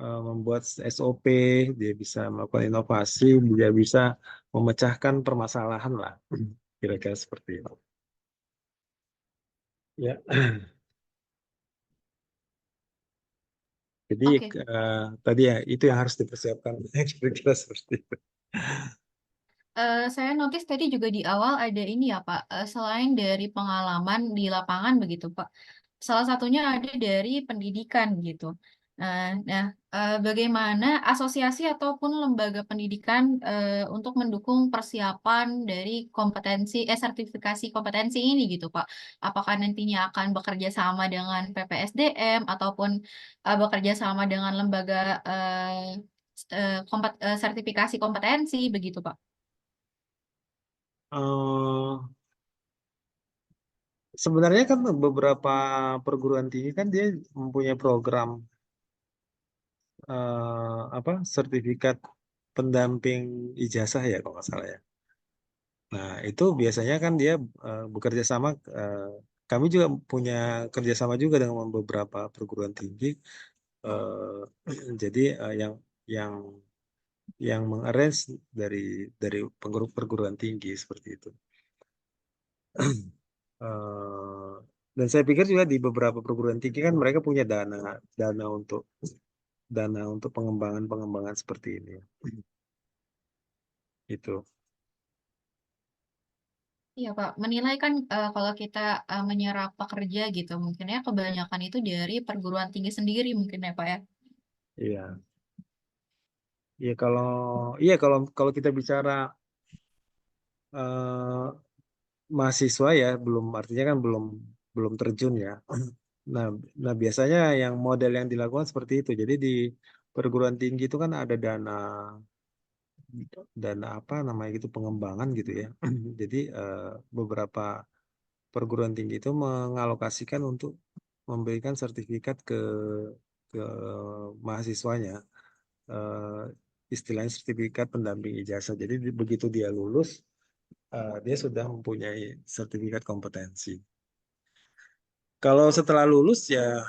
Membuat SOP, dia bisa melakukan inovasi, dia bisa memecahkan permasalahan lah. Kira-kira seperti itu. Ya. Jadi Oke. tadi ya itu yang harus dipersiapkan. Kira-kira seperti itu. Saya notice tadi juga di awal ada ini ya Pak, selain dari pengalaman di lapangan begitu Pak, salah satunya ada dari pendidikan gitu. Nah, bagaimana asosiasi ataupun lembaga pendidikan untuk mendukung persiapan dari sertifikasi kompetensi ini gitu Pak? Apakah nantinya akan bekerja sama dengan PPSDM ataupun bekerja sama dengan lembaga sertifikasi kompetensi begitu Pak? Eh, Sebenarnya kan beberapa perguruan tinggi kan dia mempunyai program apa sertifikat pendamping ijazah ya kalau nggak salah ya. Nah itu biasanya kan dia bekerja sama. Kami juga punya kerjasama juga dengan beberapa perguruan tinggi. Jadi yang yang mengarrange dari perguruan tinggi seperti itu. Eh, dan saya pikir juga di beberapa perguruan tinggi kan mereka punya dana untuk pengembangan seperti ini. Itu. Iya Pak, menilai kan kalau kita menyerap pekerja gitu, mungkin ya kebanyakan itu dari perguruan tinggi sendiri mungkin ya Pak ya. Iya. Iya kalau iya kalau kita bicara eh, mahasiswa ya belum artinya kan belum belum terjun ya. Nah, nah biasanya yang model yang dilakukan seperti itu. Jadi di perguruan tinggi itu kan ada dana apa namanya gitu pengembangan gitu ya. Jadi beberapa perguruan tinggi itu mengalokasikan untuk memberikan sertifikat ke mahasiswanya. eh, Istilahnya sertifikat pendamping ijazah. Jadi begitu dia lulus, dia sudah mempunyai sertifikat kompetensi. Kalau setelah lulus ya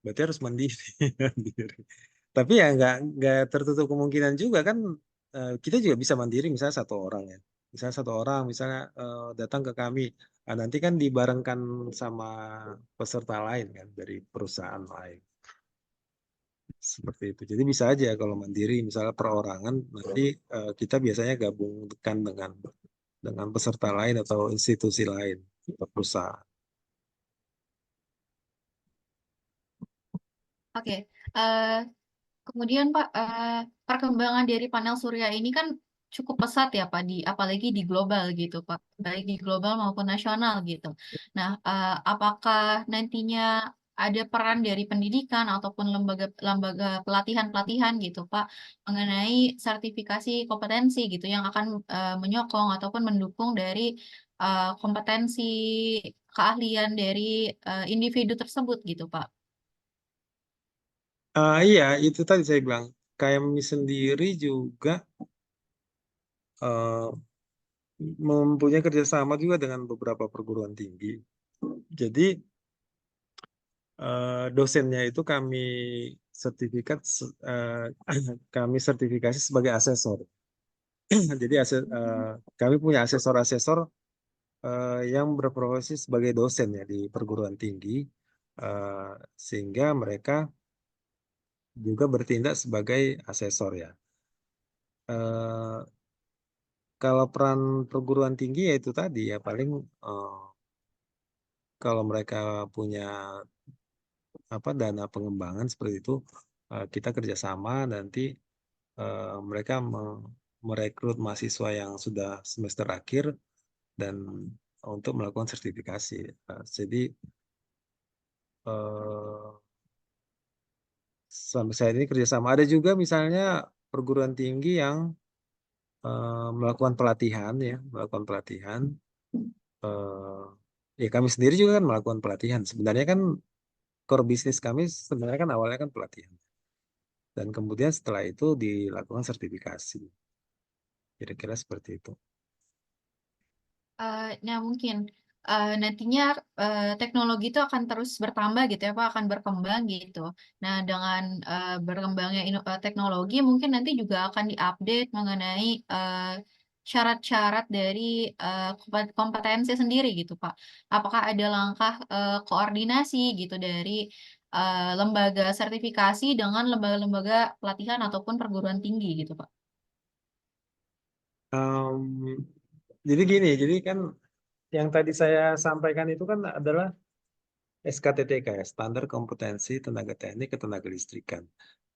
berarti harus mandiri. Mandiri. Tapi ya nggak tertutup kemungkinan juga kan kita juga bisa mandiri misalnya satu orang ya. Misalnya satu orang misalnya datang ke kami, nanti kan dibarengkan sama peserta lain kan dari perusahaan lain. Seperti itu. Jadi bisa aja kalau mandiri misalnya perorangan nanti kita biasanya gabungkan dengan peserta lain atau institusi lain atau perusahaan. Oke, eh, kemudian Pak, perkembangan dari panel surya ini kan cukup pesat ya Pak, apalagi di global gitu Pak, baik di global maupun nasional gitu. Nah, apakah nantinya ada peran dari pendidikan ataupun lembaga pelatihan-pelatihan gitu, Pak, mengenai sertifikasi kompetensi gitu yang akan menyokong ataupun mendukung dari kompetensi keahlian dari individu tersebut gitu, Pak. Iya, itu tadi saya bilang. KMI sendiri juga eh, mempunyai kerjasama juga dengan beberapa perguruan tinggi. Jadi dosennya itu kami sertifikasi sebagai asesor. Jadi kami punya asesor-asesor yang berprofesi sebagai dosen ya di perguruan tinggi, sehingga mereka juga bertindak sebagai asesor ya. Eh, Kalau peran perguruan tinggi ya itu tadi ya paling eh, kalau mereka punya dana pengembangan seperti itu, kita kerjasama nanti mereka merekrut mahasiswa yang sudah semester akhir dan untuk melakukan sertifikasi. Jadi eh, sampai saat ini kerjasama. Ada juga misalnya perguruan tinggi yang melakukan pelatihan ya, melakukan pelatihan. eh, Ya kami sendiri juga kan melakukan pelatihan. Sebenarnya kan core bisnis kami sebenarnya kan awalnya kan pelatihan. Dan kemudian setelah itu dilakukan sertifikasi. Kira-kira seperti itu. Nah, mungkin nantinya teknologi itu akan terus bertambah gitu ya, Pak, akan berkembang gitu. Nah, dengan berkembangnya teknologi, mungkin nanti juga akan diupdate mengenai syarat-syarat dari kompetensi sendiri gitu, Pak. Apakah ada langkah koordinasi gitu dari lembaga sertifikasi dengan lembaga-lembaga pelatihan ataupun perguruan tinggi gitu, Pak? Em, jadi gini, jadi kan yang tadi saya sampaikan itu kan adalah SKTTK ya, Standar Kompetensi Tenaga Teknik Ketenaga Listrikan.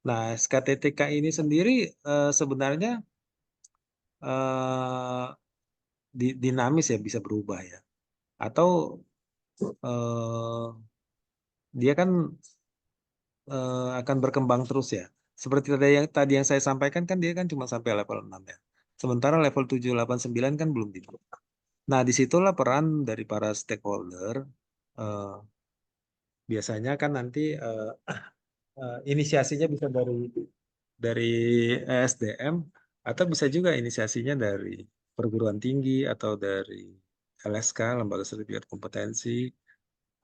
Nah, SKTTK ini sendiri sebenarnya eh, dinamis ya, bisa berubah ya. Atau eh, dia kan akan berkembang terus ya. Seperti tadi yang saya sampaikan kan dia kan cuma sampai level 6 ya. Sementara level 7, 8, 9 kan belum dibuka. Nah, disitulah peran dari para stakeholder. eh, Biasanya kan nanti inisiasinya bisa dari ESDM atau bisa juga inisiasinya dari perguruan tinggi atau dari LSK, Lembaga Sertifikat Kompetensi,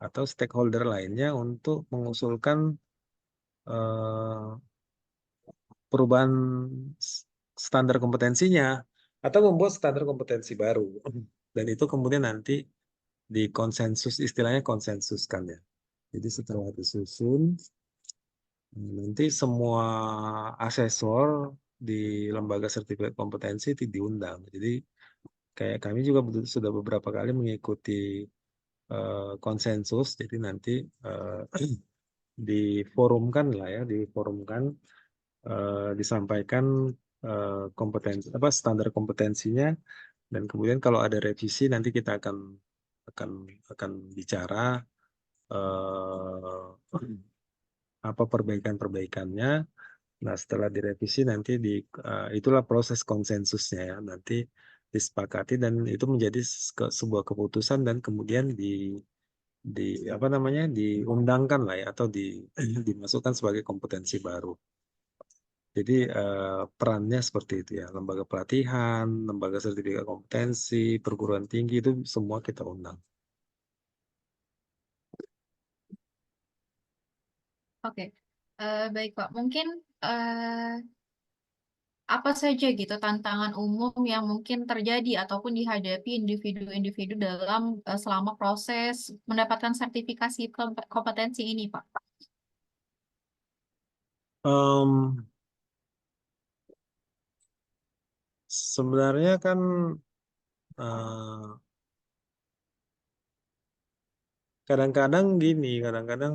atau stakeholder lainnya untuk mengusulkan eh, perubahan standar kompetensinya atau membuat standar kompetensi baru. Dan itu kemudian nanti dikonsensus, istilahnya konsensuskan ya. Jadi setelah disusun, nanti semua asesor di lembaga sertifikat kompetensi itu diundang. Jadi kayak kami juga sudah beberapa kali mengikuti konsensus. Jadi nanti diforumkan lah ya, diforumkan, disampaikan kompetensi apa standar kompetensinya, dan kemudian kalau ada revisi nanti kita akan akan bicara eh, apa perbaikan-perbaikannya. Nah, setelah direvisi nanti itulah proses konsensusnya ya. Nanti disepakati dan itu menjadi sebuah keputusan dan kemudian di apa namanya diundangkan lah ya atau dimasukkan sebagai kompetensi baru. Jadi perannya seperti itu ya. Lembaga pelatihan, lembaga sertifikat kompetensi, perguruan tinggi itu semua kita undang. Oke, baik Pak. Mungkin apa saja gitu tantangan umum yang mungkin terjadi ataupun dihadapi individu-individu dalam selama proses mendapatkan sertifikasi kompetensi ini, Pak? Em, Sebenarnya kan eh, kadang-kadang gini, kadang-kadang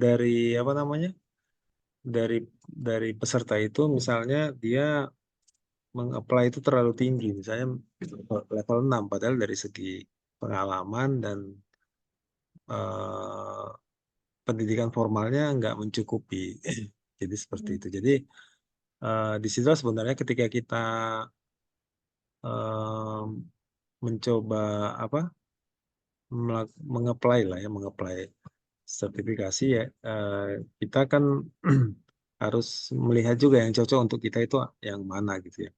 dari apa namanya dari peserta itu misalnya dia mengapply itu terlalu tinggi, misalnya level 6, padahal dari segi pengalaman dan eh, pendidikan formalnya nggak mencukupi. Jadi seperti itu. Jadi di situ sebenarnya ketika kita eh, mencoba apa mengapply lah ya, mengapply sertifikasi ya, kita kan harus melihat juga yang cocok untuk kita itu yang mana gitu ya.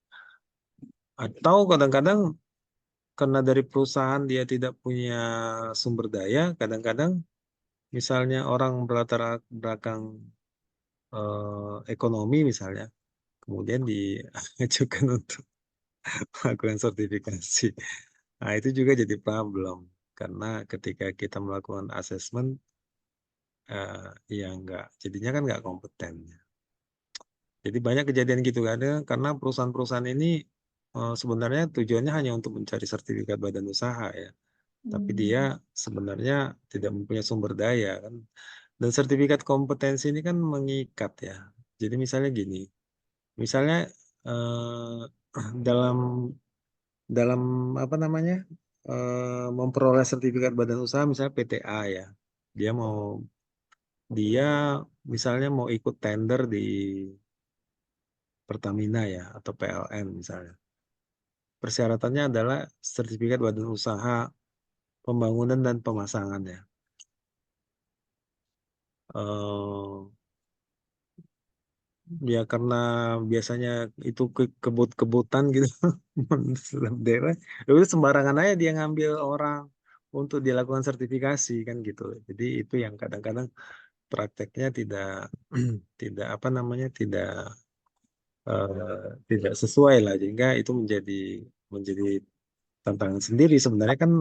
Atau kadang-kadang karena dari perusahaan dia tidak punya sumber daya, kadang-kadang misalnya orang berlatar belakang ekonomi misalnya, kemudian diajukan untuk melakukan sertifikasi. Nah, itu juga jadi problem karena ketika kita melakukan asesmen, ya enggak, jadinya kan nggak kompeten. Jadi banyak kejadian gitu kan, karena perusahaan-perusahaan ini sebenarnya tujuannya hanya untuk mencari sertifikat badan usaha ya, tapi dia sebenarnya tidak mempunyai sumber daya kan. Dan sertifikat kompetensi ini kan mengikat ya. Jadi misalnya gini, misalnya dalam dalam apa namanya memperoleh sertifikat badan usaha misalnya PTA ya, dia mau dia misalnya mau ikut tender di Pertamina ya atau PLN misalnya. Persyaratannya adalah sertifikat badan usaha pembangunan dan pemasangannya. Ya karena biasanya itu kebut-kebutan gitu daerah, ya udah sembarangan aja dia ngambil orang untuk dilakukan sertifikasi kan gitu. Jadi itu yang kadang-kadang prakteknya tidak tidak apa namanya tidak sesuai lah, sehingga itu menjadi tantangan sendiri. Sebenarnya kan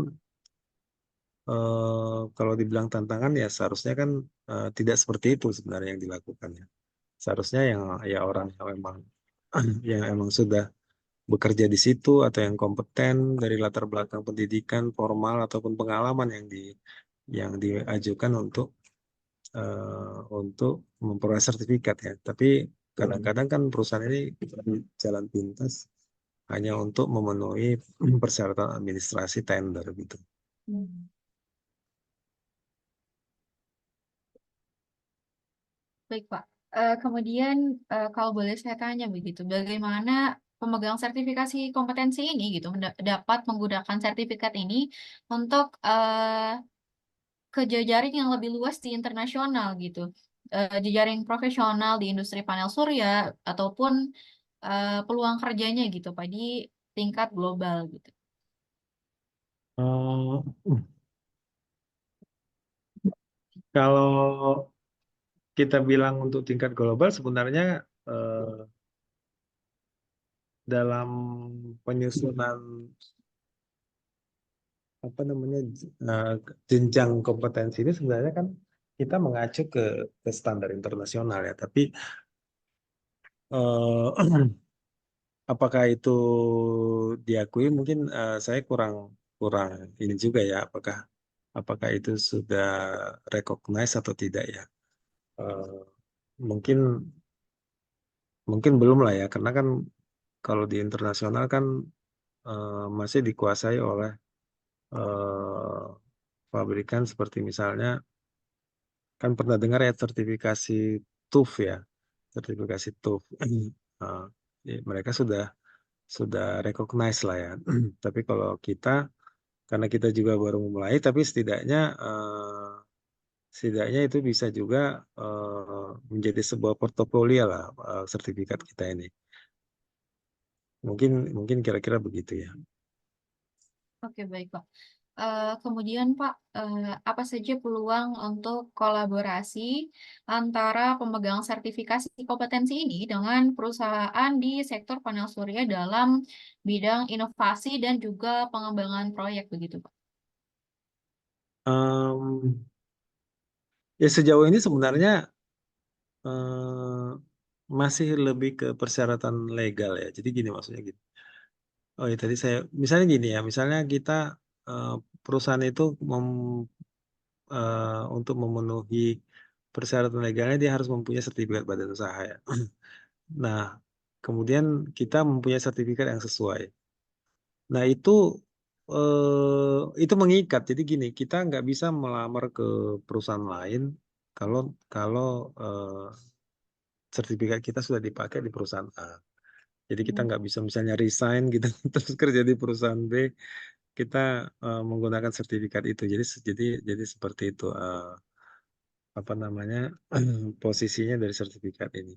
kalau dibilang tantangan ya seharusnya kan tidak seperti itu sebenarnya yang dilakukan ya. Seharusnya yang ya orang yang memang yang emang sudah bekerja di situ atau yang kompeten dari latar belakang pendidikan formal ataupun pengalaman yang diajukan untuk memperoleh sertifikat ya. Tapi kadang-kadang kan perusahaan ini jalan pintas hanya untuk memenuhi persyaratan administrasi tender gitu. Baik, Pak. Kemudian kalau boleh saya tanya begitu, bagaimana pemegang sertifikasi kompetensi ini gitu dapat menggunakan sertifikat ini untuk ke jejaring yang lebih luas di internasional gitu, jejaring profesional di industri panel surya ataupun peluang kerjanya gitu, Pak, di tingkat global gitu. Eh, Kalau kita bilang untuk tingkat global sebenarnya dalam penyusunan apa namanya jenjang kompetensi ini sebenarnya kan kita mengacu ke standar internasional ya, tapi apakah itu diakui mungkin saya kurang kurang ini juga ya, apakah itu sudah recognize atau tidak ya. Eh, mungkin mungkin belum lah ya, karena kan kalau di internasional kan masih dikuasai oleh eh, pabrikan seperti misalnya kan pernah dengar ya sertifikasi TÜV ya, sertifikasi TÜV. Eh, ya, mereka sudah recognize lah ya. Tapi kalau kita karena kita juga baru memulai, tapi setidaknya itu bisa juga menjadi sebuah portofolio lah sertifikat kita ini. Mungkin mungkin kira-kira begitu ya. Oke, baik, Pak. Kemudian, Pak, apa saja peluang untuk kolaborasi antara pemegang sertifikasi kompetensi ini dengan perusahaan di sektor panel surya dalam bidang inovasi dan juga pengembangan proyek begitu, Pak? Em, ya sejauh ini sebenarnya eh, masih lebih ke persyaratan legal ya. Jadi gini maksudnya gitu. Oh ya tadi saya misalnya gini ya, misalnya kita eh, perusahaan itu untuk memenuhi persyaratan legalnya dia harus mempunyai sertifikat badan usaha ya. Nah, kemudian kita mempunyai sertifikat yang sesuai. Nah itu mengikat. Jadi gini, kita nggak bisa melamar ke perusahaan lain kalau kalau sertifikat kita sudah dipakai di perusahaan A. Jadi kita nggak bisa misalnya resign gitu terus kerja di perusahaan B, kita menggunakan sertifikat itu. Jadi seperti itu apa namanya posisinya dari sertifikat ini.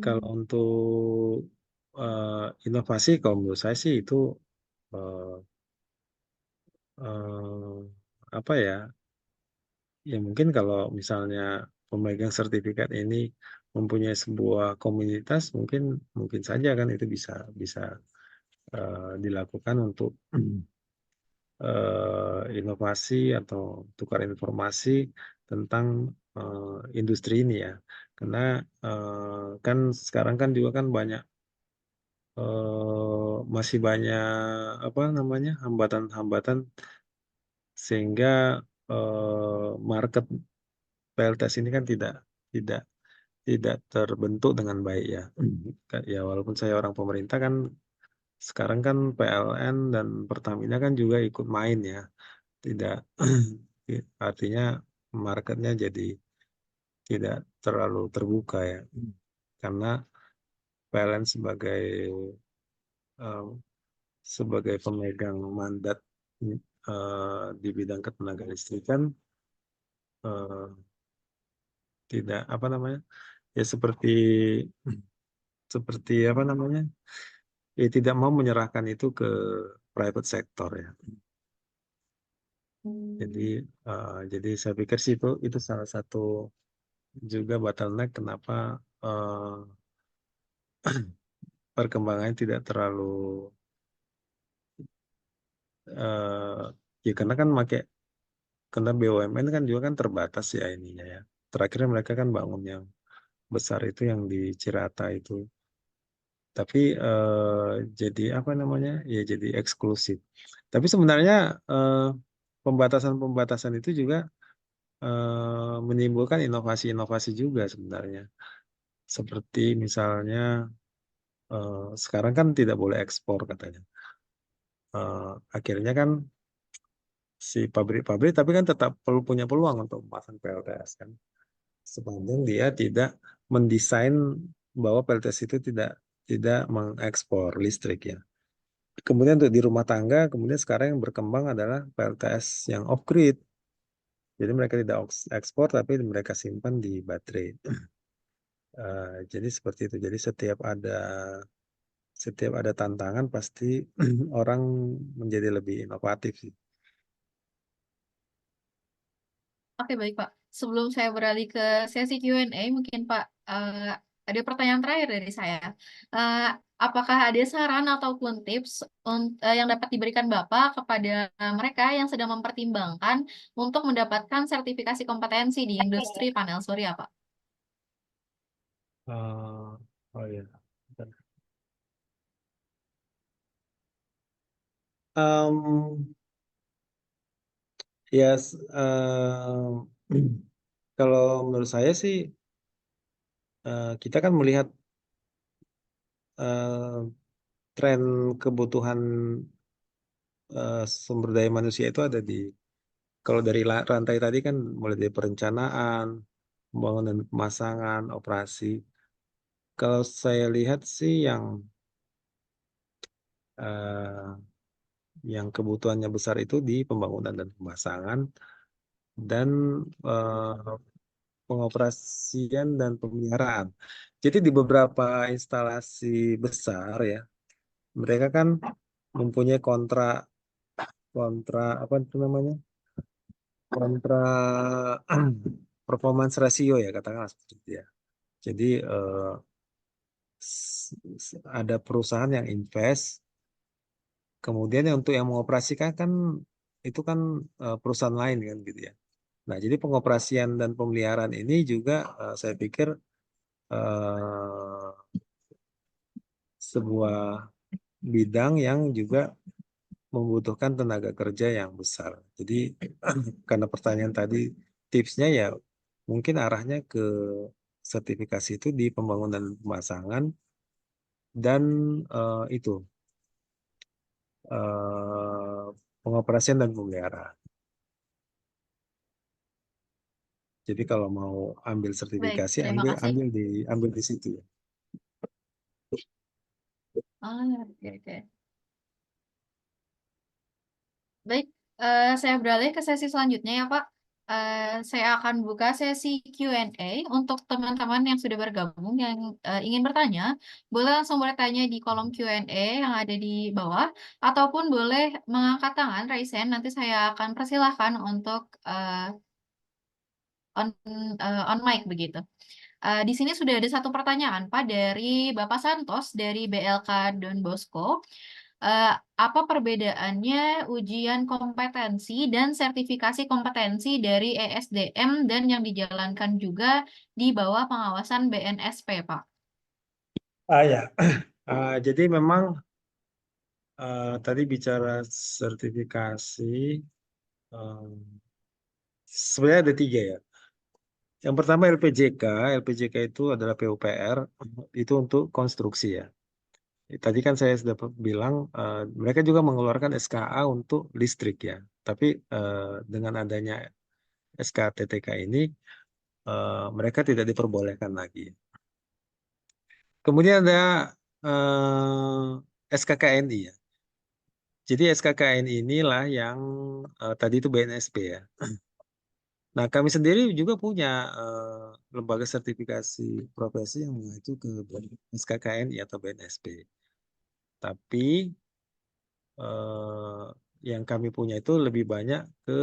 Kalau untuk inovasi, kalau menurut saya sih itu eh, eh, apa ya? Ya mungkin kalau misalnya pemegang sertifikat ini mempunyai sebuah komunitas, mungkin mungkin saja kan itu bisa bisa dilakukan untuk inovasi atau tukar informasi tentang industri ini ya. Karena kan sekarang kan juga kan banyak masih banyak apa namanya hambatan-hambatan sehingga market PLTS ini kan tidak tidak terbentuk dengan baik ya. Ya walaupun saya orang pemerintah kan sekarang kan PLN dan Pertamina kan juga ikut main ya. Tidak artinya marketnya jadi tidak terlalu terbuka ya. Karena PLN eh, sebagai pemegang mandat di bidang ketenaga listrikan eh, tidak apa namanya ya seperti apa namanya ya tidak mau menyerahkan itu ke private sector ya. Jadi saya pikir sih itu salah satu juga bottleneck kenapa eh, perkembangannya tidak terlalu eh, ya karena BUMN kan juga kan terbatas ya ininya ya. Terakhir mereka kan bangun yang besar itu yang di Cirata itu. Tapi jadi apa namanya? Ya jadi eksklusif. Tapi sebenarnya pembatasan-pembatasan itu juga menimbulkan inovasi-inovasi juga sebenarnya. Seperti misalnya sekarang kan tidak boleh ekspor katanya. Akhirnya kan si pabrik-pabrik tapi kan tetap perlu punya peluang untuk memasang PLTS kan. Sepanjang dia tidak mendesain bahwa PLTS itu tidak mengekspor listrik ya. Kemudian untuk di rumah tangga, kemudian sekarang yang berkembang adalah PLTS yang off grid. Jadi mereka tidak ekspor tapi mereka simpan di baterai. Jadi seperti itu. Jadi setiap ada tantangan pasti orang menjadi lebih inovatif sih. Oke, baik Pak. Sebelum saya beralih ke sesi Q&A, mungkin Pak ada pertanyaan terakhir dari saya. Eh, apakah ada saran ataupun tips yang dapat diberikan Bapak kepada mereka yang sedang mempertimbangkan untuk mendapatkan sertifikasi kompetensi di industri panel surya, Pak? Oh ya. Um, ya, kalau menurut saya sih kita kan melihat eh, tren kebutuhan sumber daya manusia itu ada kalau dari rantai tadi kan mulai dari perencanaan, pembangunan, pemasangan, operasi. Kalau saya lihat sih yang kebutuhannya besar itu di pembangunan dan pemasangan dan eh, pengoperasian dan pemeliharaan. Jadi di beberapa instalasi besar ya, mereka kan mempunyai kontra apa itu namanya? Kontra performance ratio ya katakanlah seperti itu ya. Jadi ada perusahaan yang invest, kemudian yang untuk yang mengoperasikan kan itu kan perusahaan lain kan gitu ya. Nah, jadi pengoperasian dan pemeliharaan ini juga saya pikir eh, sebuah bidang yang juga membutuhkan tenaga kerja yang besar. Jadi karena pertanyaan tadi tipsnya ya mungkin arahnya ke sertifikasi itu di pembangunan pemasangan dan itu pengoperasian dan pemeliharaan. Jadi kalau mau ambil Baik, sertifikasi, terima kasih. ambil di situ ya. Oke, oke. Baik, saya beralih ke sesi selanjutnya ya, Pak. Saya akan buka sesi Q&A untuk teman-teman yang sudah bergabung yang ingin bertanya. Boleh langsung bertanya di kolom Q&A yang ada di bawah, ataupun boleh mengangkat tangan, raise hand. Nanti saya akan persilahkan untuk on mic begitu. Di sini sudah ada satu pertanyaan, Pak, dari Bapak Santos dari BLK Don Bosco. Apa perbedaannya ujian kompetensi dan sertifikasi kompetensi dari ESDM dan yang dijalankan juga di bawah pengawasan BNSP, Pak? Ya, jadi memang tadi bicara sertifikasi, sebenarnya ada 3 ya. Yang pertama LPJK, LPJK itu adalah PUPR, itu untuk konstruksi ya. Tadi kan saya sudah bilang mereka juga mengeluarkan SKA untuk listrik ya. Tapi dengan adanya SKTTK ini mereka tidak diperbolehkan lagi. Kemudian ada SKKNI ya. Jadi SKKNI inilah yang tadi itu BNSP ya. Nah, kami sendiri juga punya lembaga sertifikasi profesi yang mengacu ke SKKNI atau BNSP. Tapi yang kami punya itu lebih banyak ke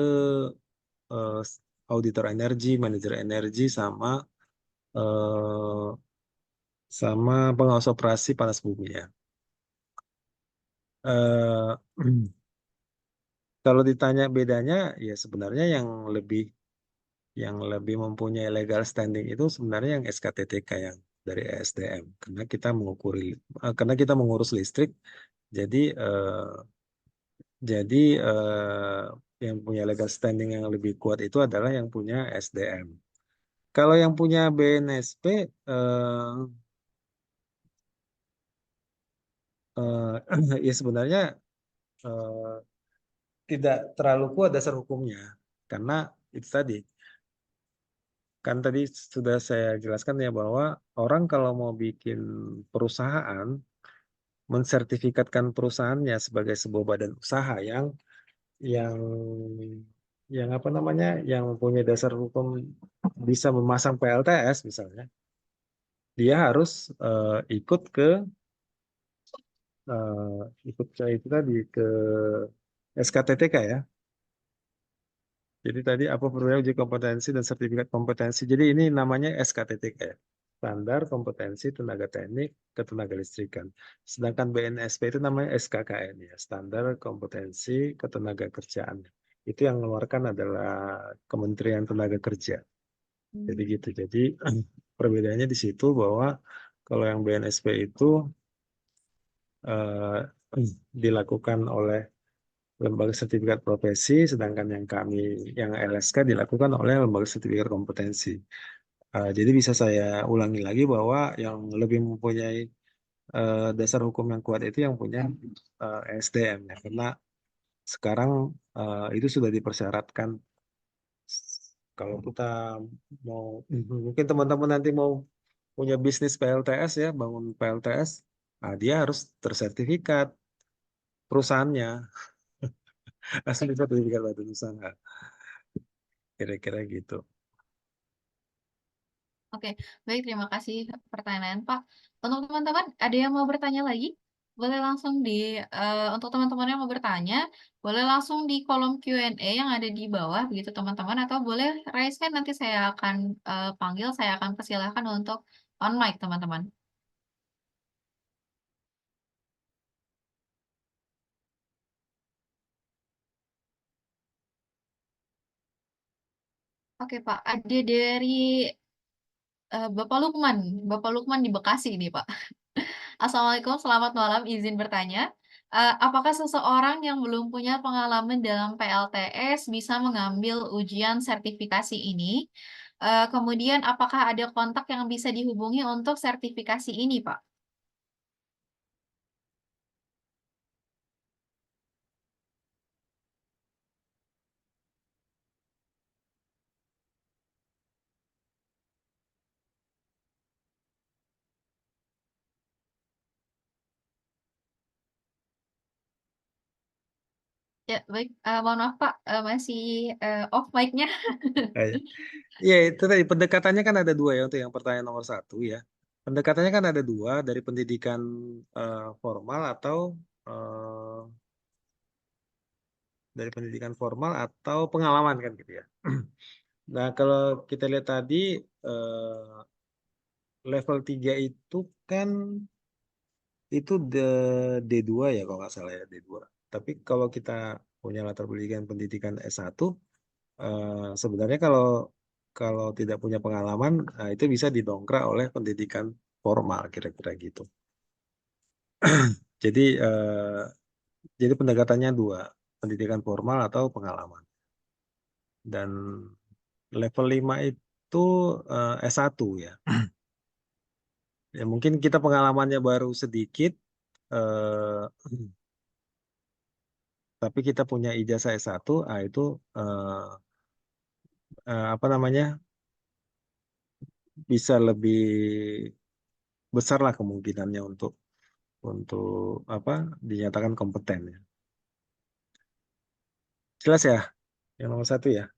auditor energi, manajer energi, sama pengawas operasi panas bumi ya. Eh, Kalau ditanya bedanya, ya sebenarnya yang lebih mempunyai legal standing itu sebenarnya yang SKTTK yang dari ESDM, karena kita mengurus listrik, jadi yang punya legal standing yang lebih kuat itu adalah yang punya SDM. Kalau yang punya BNSP, ya sebenarnya eh, tidak terlalu kuat dasar hukumnya, karena itu tadi, kan tadi sudah saya jelaskan ya bahwa orang kalau mau bikin perusahaan, mensertifikatkan perusahaannya sebagai sebuah badan usaha yang yang apa namanya, yang punya dasar hukum bisa memasang PLTS misalnya, dia harus ikut ke itu tadi, ke SKTTK ya. Jadi tadi apa perlunya uji kompetensi dan sertifikat kompetensi. Jadi ini namanya SKTTK ya. Standar Kompetensi Tenaga Teknik Ketenagalistrikan. Sedangkan BNSP itu namanya SKKN ya. Standar Kompetensi Ketenagakerjaan. Itu yang mengeluarkan adalah Kementerian Tenaga Kerja. Jadi gitu. Jadi perbedaannya di situ bahwa kalau yang BNSP itu eh, dilakukan oleh lembaga sertifikat profesi, sedangkan yang LSK dilakukan oleh lembaga sertifikat kompetensi. Jadi bisa saya ulangi lagi bahwa yang lebih mempunyai dasar hukum yang kuat itu yang punya SDM ya, karena sekarang itu sudah dipersyaratkan. Kalau kita mau, mungkin teman-teman nanti mau punya bisnis PLTS ya, bangun PLTS, dia harus tersertifikat perusahaannya, asli sertifikat badan usaha, kira-kira gitu. Oke, baik, terima kasih pertanyaan, Pak. Untuk teman-teman, ada yang mau bertanya lagi? Boleh langsung untuk teman-teman yang mau bertanya, boleh langsung di kolom Q&A yang ada di bawah, begitu teman-teman, atau boleh raise hand, nanti saya akan panggil, saya akan persilahkan untuk on mic, teman-teman. Oke, Pak, ada dari Bapak Lukman. Bapak Lukman di Bekasi ini, Pak. Assalamualaikum, selamat malam, izin bertanya. Apakah seseorang yang belum punya pengalaman dalam PLTS bisa mengambil ujian sertifikasi ini? Kemudian, apakah ada kontak yang bisa dihubungi untuk sertifikasi ini, Pak? Ya, baik. Mohon maaf Pak, masih off mic-nya. Ah, ya. Iya, itu tadi pendekatannya kan ada dua ya untuk yang pertanyaan nomor satu ya. Pendekatannya kan ada dua dari pendidikan formal atau eh, pengalaman kan gitu ya. Nah, kalau kita lihat tadi eh, level 3 itu kan itu D2 ya kalau nggak salah ya D2. Tapi kalau kita punya latar pendidikan S1 sebenarnya kalau kalau tidak punya pengalaman itu bisa didongkrak oleh pendidikan formal kira-kira gitu. Jadi pendekatannya dua, pendidikan formal atau pengalaman. Dan level 5 itu S1 ya. Ya mungkin kita pengalamannya baru sedikit eh, tapi kita punya ijazah S1, itu apa namanya? Bisa lebih besar lah kemungkinannya untuk apa? Dinyatakan kompeten ya. Jelas ya? Yang nomor satu ya.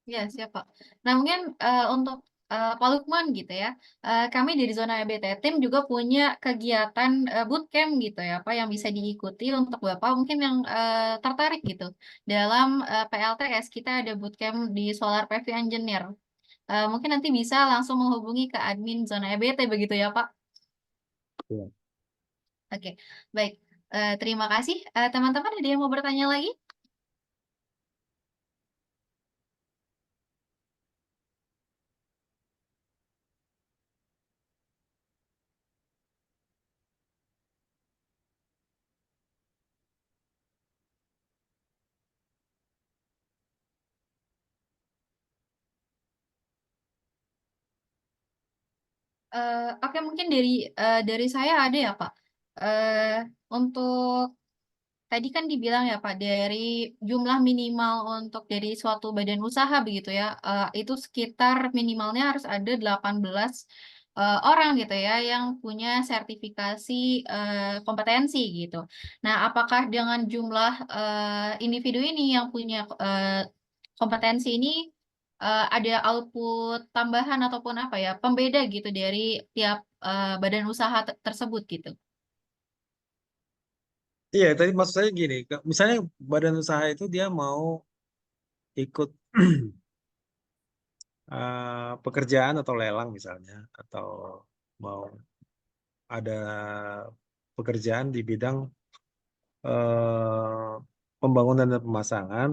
Ya, siap Pak. Nah, mungkin untuk Pak Lukman gitu ya, kami dari zona EBT tim juga punya kegiatan bootcamp gitu ya, Pak, yang bisa diikuti untuk Bapak mungkin yang tertarik gitu. Dalam PLTS kita ada bootcamp di Solar PV Engineer. Mungkin nanti bisa langsung menghubungi ke admin zona EBT begitu ya, Pak. Iya. Oke, baik. Terima kasih. Teman-teman ada yang mau bertanya lagi? Oke, mungkin dari saya ada ya, Pak. Eh untuk tadi kan dibilang ya, Pak, dari jumlah minimal untuk dari suatu badan usaha begitu ya, itu sekitar minimalnya harus ada 18 orang gitu ya yang punya sertifikasi kompetensi gitu. Nah, apakah dengan jumlah individu ini yang punya kompetensi ini ada output tambahan ataupun apa ya, pembeda gitu dari tiap badan usaha tersebut gitu? Iya, tadi maksud saya gini, misalnya badan usaha itu dia mau ikut pekerjaan atau lelang misalnya, atau mau ada pekerjaan di bidang eh, pembangunan dan pemasangan,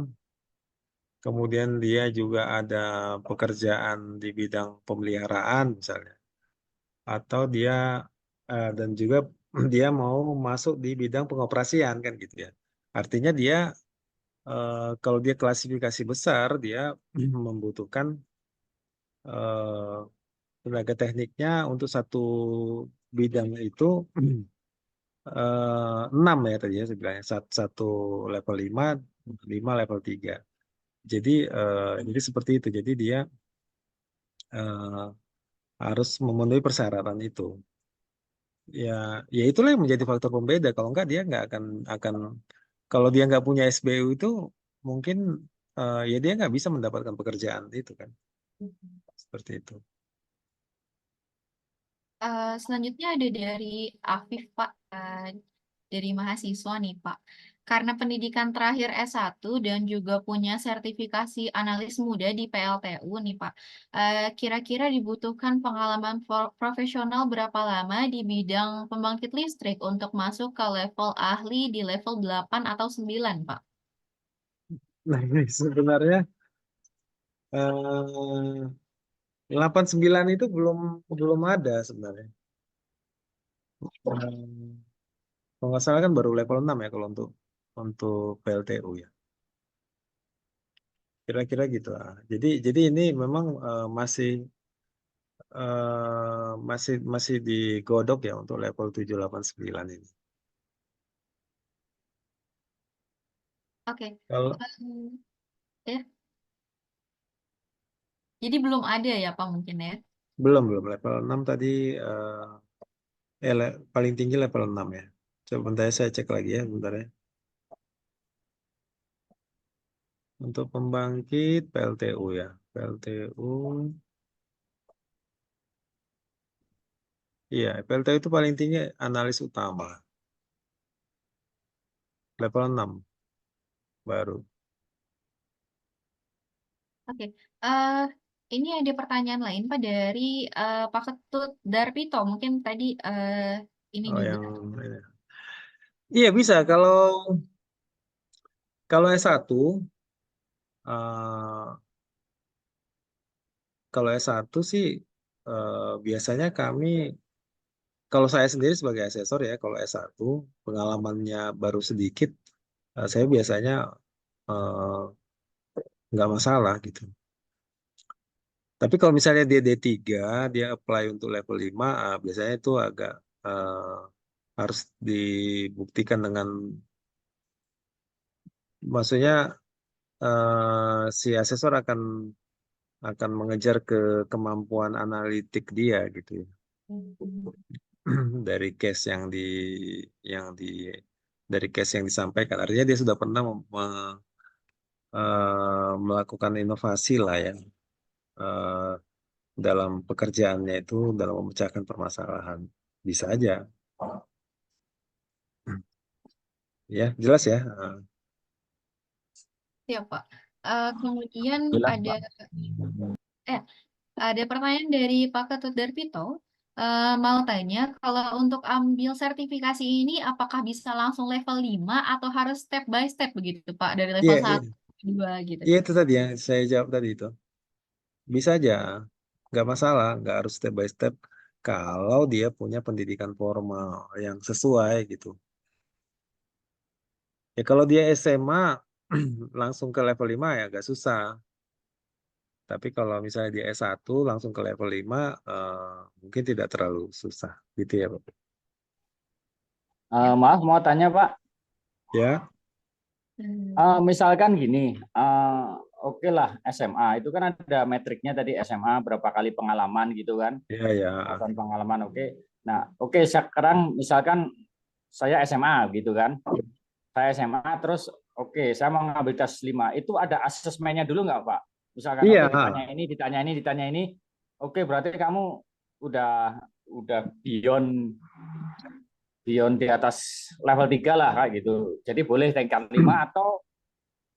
kemudian dia juga ada pekerjaan di bidang pemeliharaan misalnya, atau dia dan juga dia mau masuk di bidang pengoperasian kan gitu ya. Artinya dia kalau dia klasifikasi besar, dia membutuhkan eh, tenaga tekniknya untuk satu bidang itu 6 ya tadi ya sebenarnya satu level 5, 5 level 3. Jadi seperti itu. Jadi dia eh, harus memenuhi persyaratan itu. Ya, ya itulah yang menjadi faktor pembeda. Kalau enggak dia nggak akan kalau dia nggak punya SBU itu mungkin ya dia nggak bisa mendapatkan pekerjaan itu kan. Seperti itu. Selanjutnya ada dari Afif, Pak, dari mahasiswa nih, Pak. Karena pendidikan terakhir S1 dan juga punya sertifikasi analis muda di PLTU nih, Pak. Kira-kira dibutuhkan pengalaman profesional berapa lama di bidang pembangkit listrik untuk masuk ke level ahli di level 8 atau 9, Pak? Nah, ini sebenarnya eh 89 itu belum belum ada sebenarnya. Kalau nggak salah kan baru level 6 ya kalau untuk PLTU ya. Kira-kira gitu lah. Jadi ini memang masih digodok ya untuk level 7, 8, 9 ini. Oke. Kalau Ya, jadi belum ada ya, Pak, mungkin ya? belum level 6 tadi paling tinggi level 6 ya. Coba bentar ya, saya cek lagi ya bentar ya. Untuk pembangkit PLTU ya. PLTU. Iya, PLTU itu paling tinggi analis utama. Level 6 baru. Oke, eh ini ada pertanyaan lain Pak dari Pak Ketut Darpito. Mungkin tadi ini Oh, juga. yang ini. Iya bisa kalau S1 eh, kalau S1 sih biasanya kami kalau saya sendiri sebagai asesor ya, kalau S1 pengalamannya baru sedikit, saya biasanya eh, nggak masalah gitu. Tapi kalau misalnya dia D3, dia apply untuk level 5, biasanya itu agak eh, harus dibuktikan dengan, maksudnya si asesor akan mengejar ke kemampuan analitik dia gitu ya. Dari case yang di dari case yang disampaikan. Artinya dia sudah pernah melakukan inovasi lah ya eh, dalam pekerjaannya itu dalam memecahkan permasalahan. Bisa aja. Ya, jelas ya. Ya Pak. Kemudian Jelas, ada Pak. eh ada pertanyaan dari Pak Ketut Darpito. Mau tanya, kalau untuk ambil sertifikasi ini, apakah bisa langsung level 5 atau harus step by step begitu, Pak? Dari Iya, level iya. 1, 2 gitu. Iya itu tadi yang saya jawab tadi itu. Bisa aja, nggak masalah, nggak harus step by step. Kalau dia punya pendidikan formal yang sesuai gitu. Ya kalau dia SMA langsung ke level 5 ya agak susah. Tapi kalau misalnya dia S1 langsung ke level 5 mungkin tidak terlalu susah gitu ya, Pak. Ya. Maaf, mau tanya Pak. Ya, Misalkan gini, oke lah SMA itu kan ada metriknya tadi SMA berapa kali pengalaman gitu kan, ya, ya. tahun pengalaman oke. Nah oke sekarang misalkan saya SMA gitu kan, saya SMA terus oke saya mau ngambil tes 5 itu ada asesmennya dulu nggak Pak? Misalkan Iya, oke ditanya ini, oke berarti kamu udah udah beyond di atas level 3 lah kayak gitu. Jadi boleh tingkat 5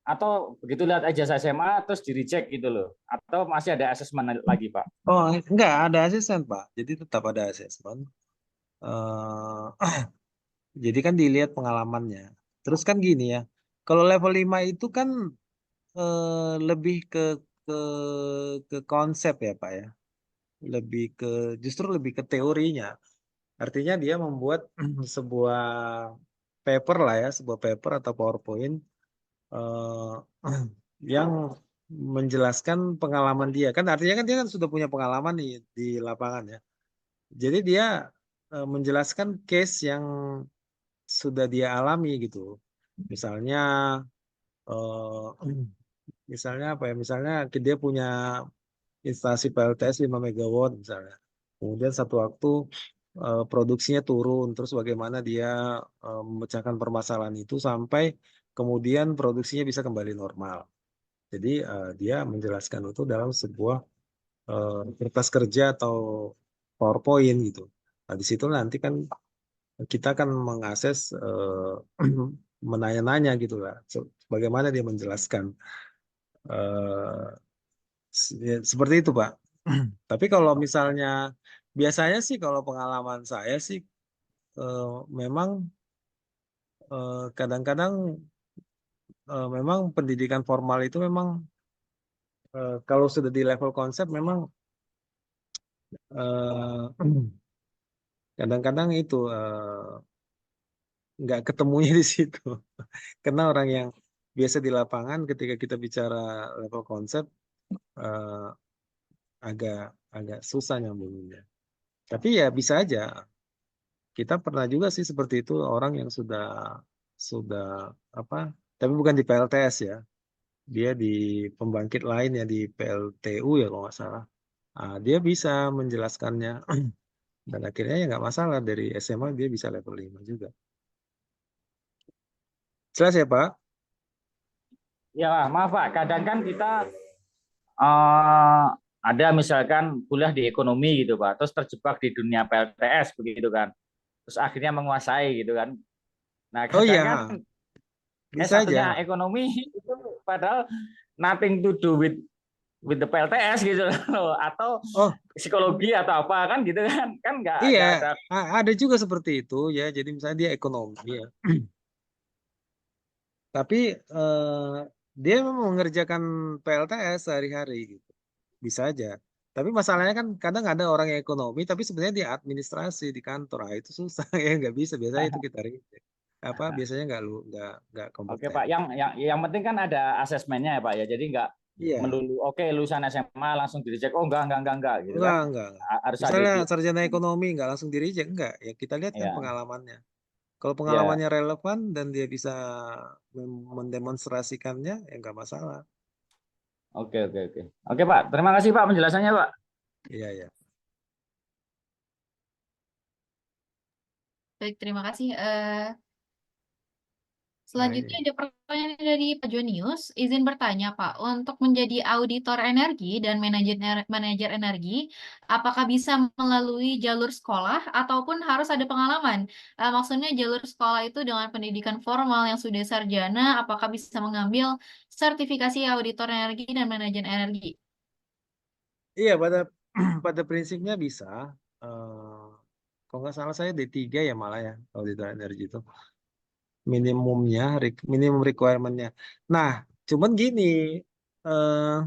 atau begitu lihat aja saya SMA terus di reject gitu loh. Atau masih ada asesmen lagi, Pak? Oh, enggak ada asesmen, Pak. Jadi tetap ada asesmen. Eh, jadi kan dilihat pengalamannya. Terus kan gini ya, kalau level 5 itu kan lebih ke ke konsep ya, Pak ya. Lebih ke justru lebih ke teorinya. Artinya dia membuat sebuah paper lah ya, sebuah paper atau PowerPoint eh, yang menjelaskan pengalaman dia. Kan artinya kan dia kan sudah punya pengalaman nih di lapangan ya. Jadi dia menjelaskan case yang sudah dia alami gitu. Misalnya eh, misalnya apa ya? Misalnya dia punya instalasi PLTS 5 megawatt misalnya. Kemudian satu waktu produksinya turun, terus bagaimana dia memecahkan permasalahan itu sampai kemudian produksinya bisa kembali normal. Jadi dia menjelaskan itu dalam sebuah kertas kerja atau PowerPoint gitu. Nah, di situ nanti kan kita akan mengakses menanya-nanya gitu lah. Bagaimana dia menjelaskan. Eh, ya, seperti itu, Pak. Tapi kalau misalnya biasanya sih kalau pengalaman saya sih eh, memang kadang-kadang memang pendidikan formal itu memang kalau sudah di level konsep memang eh, kadang-kadang itu nggak ketemunya di situ. Karena orang yang biasa di lapangan ketika kita bicara level konsep eh, agak agak susah nyambungnya. Tapi ya bisa aja. Kita pernah juga sih seperti itu orang yang sudah apa? Tapi bukan di PLTS ya. Dia di pembangkit lain ya di PLTU ya kalau nggak salah. Dia bisa menjelaskannya dan akhirnya ya nggak masalah dari SMA dia bisa level 5 juga. Jelas ya Pak? Ya, maaf Pak, kadang kan kita eh, ada misalkan kuliah di ekonomi gitu Pak, terus terjebak di dunia PLTS begitu kan, terus akhirnya menguasai gitu kan. Nah, Oh kadang iya, kan bisa S1-nya aja. ekonomi itu padahal nothing to do with the PLTS gitu loh, atau Oh psikologi atau apa kan gitu kan iya, nggak ada. ada juga seperti itu ya. Jadi misalnya dia ekonomi ya, tapi dia memang mengerjakan PLTS sehari-hari gitu. Bisa aja. Tapi masalahnya kan kadang ada orang yang ekonomi, tapi sebenarnya dia administrasi di kantor. Nah, itu susah ya, nggak bisa. Biasanya itu kita reject. Apa biasanya nggak Oke kompeten. Pak, yang penting kan ada asesmennya ya Pak ya, jadi nggak Iya, melulu oke lulusan SMA langsung di reject, oh enggak gitu kan. enggak. Harus ada Misalnya di sarjana ekonomi nggak langsung di reject, enggak. Ya kita lihat kan ya pengalamannya. Kalau ya. pengalamannya relevan dan dia bisa mendemonstrasikannya, ya nggak masalah. Oke Pak, terima kasih Pak penjelasannya Pak. Iya, ya. Baik, terima kasih. Nah, Selanjutnya ini. ada pertanyaan dari Pak Jonius. Izin bertanya, Pak, untuk menjadi auditor energi dan manajer energi, apakah bisa melalui jalur sekolah ataupun harus ada pengalaman? Maksudnya jalur sekolah itu dengan pendidikan formal yang sudah sarjana, apakah bisa mengambil sertifikasi auditor energi dan manajer energi? Iya, pada pada prinsipnya bisa. Eh, kalau nggak salah saya D3 ya malah ya, auditor energi itu. Minimumnya, minimum requirement-nya. Nah, cuman gini, eh,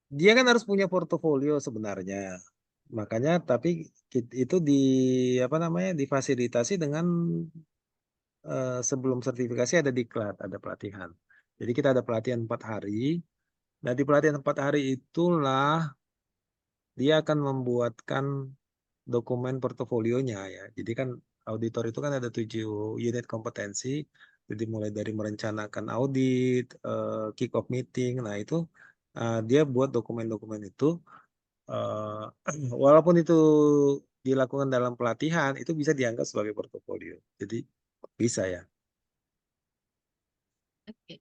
dia kan harus punya portofolio sebenarnya. Makanya, tapi itu apa namanya, difasilitasi dengan sebelum sertifikasi ada diklat, ada pelatihan. Jadi kita ada pelatihan 4 hari. Nah, di pelatihan 4 hari itulah dia akan membuatkan dokumen portofolionya ya. Jadi kan auditor itu kan ada 7 unit kompetensi. Jadi mulai dari merencanakan audit, kick off meeting. Nah itu dia buat dokumen-dokumen itu. eh, Walaupun itu dilakukan dalam pelatihan, itu bisa dianggap sebagai portofolio. Jadi bisa ya. Oke.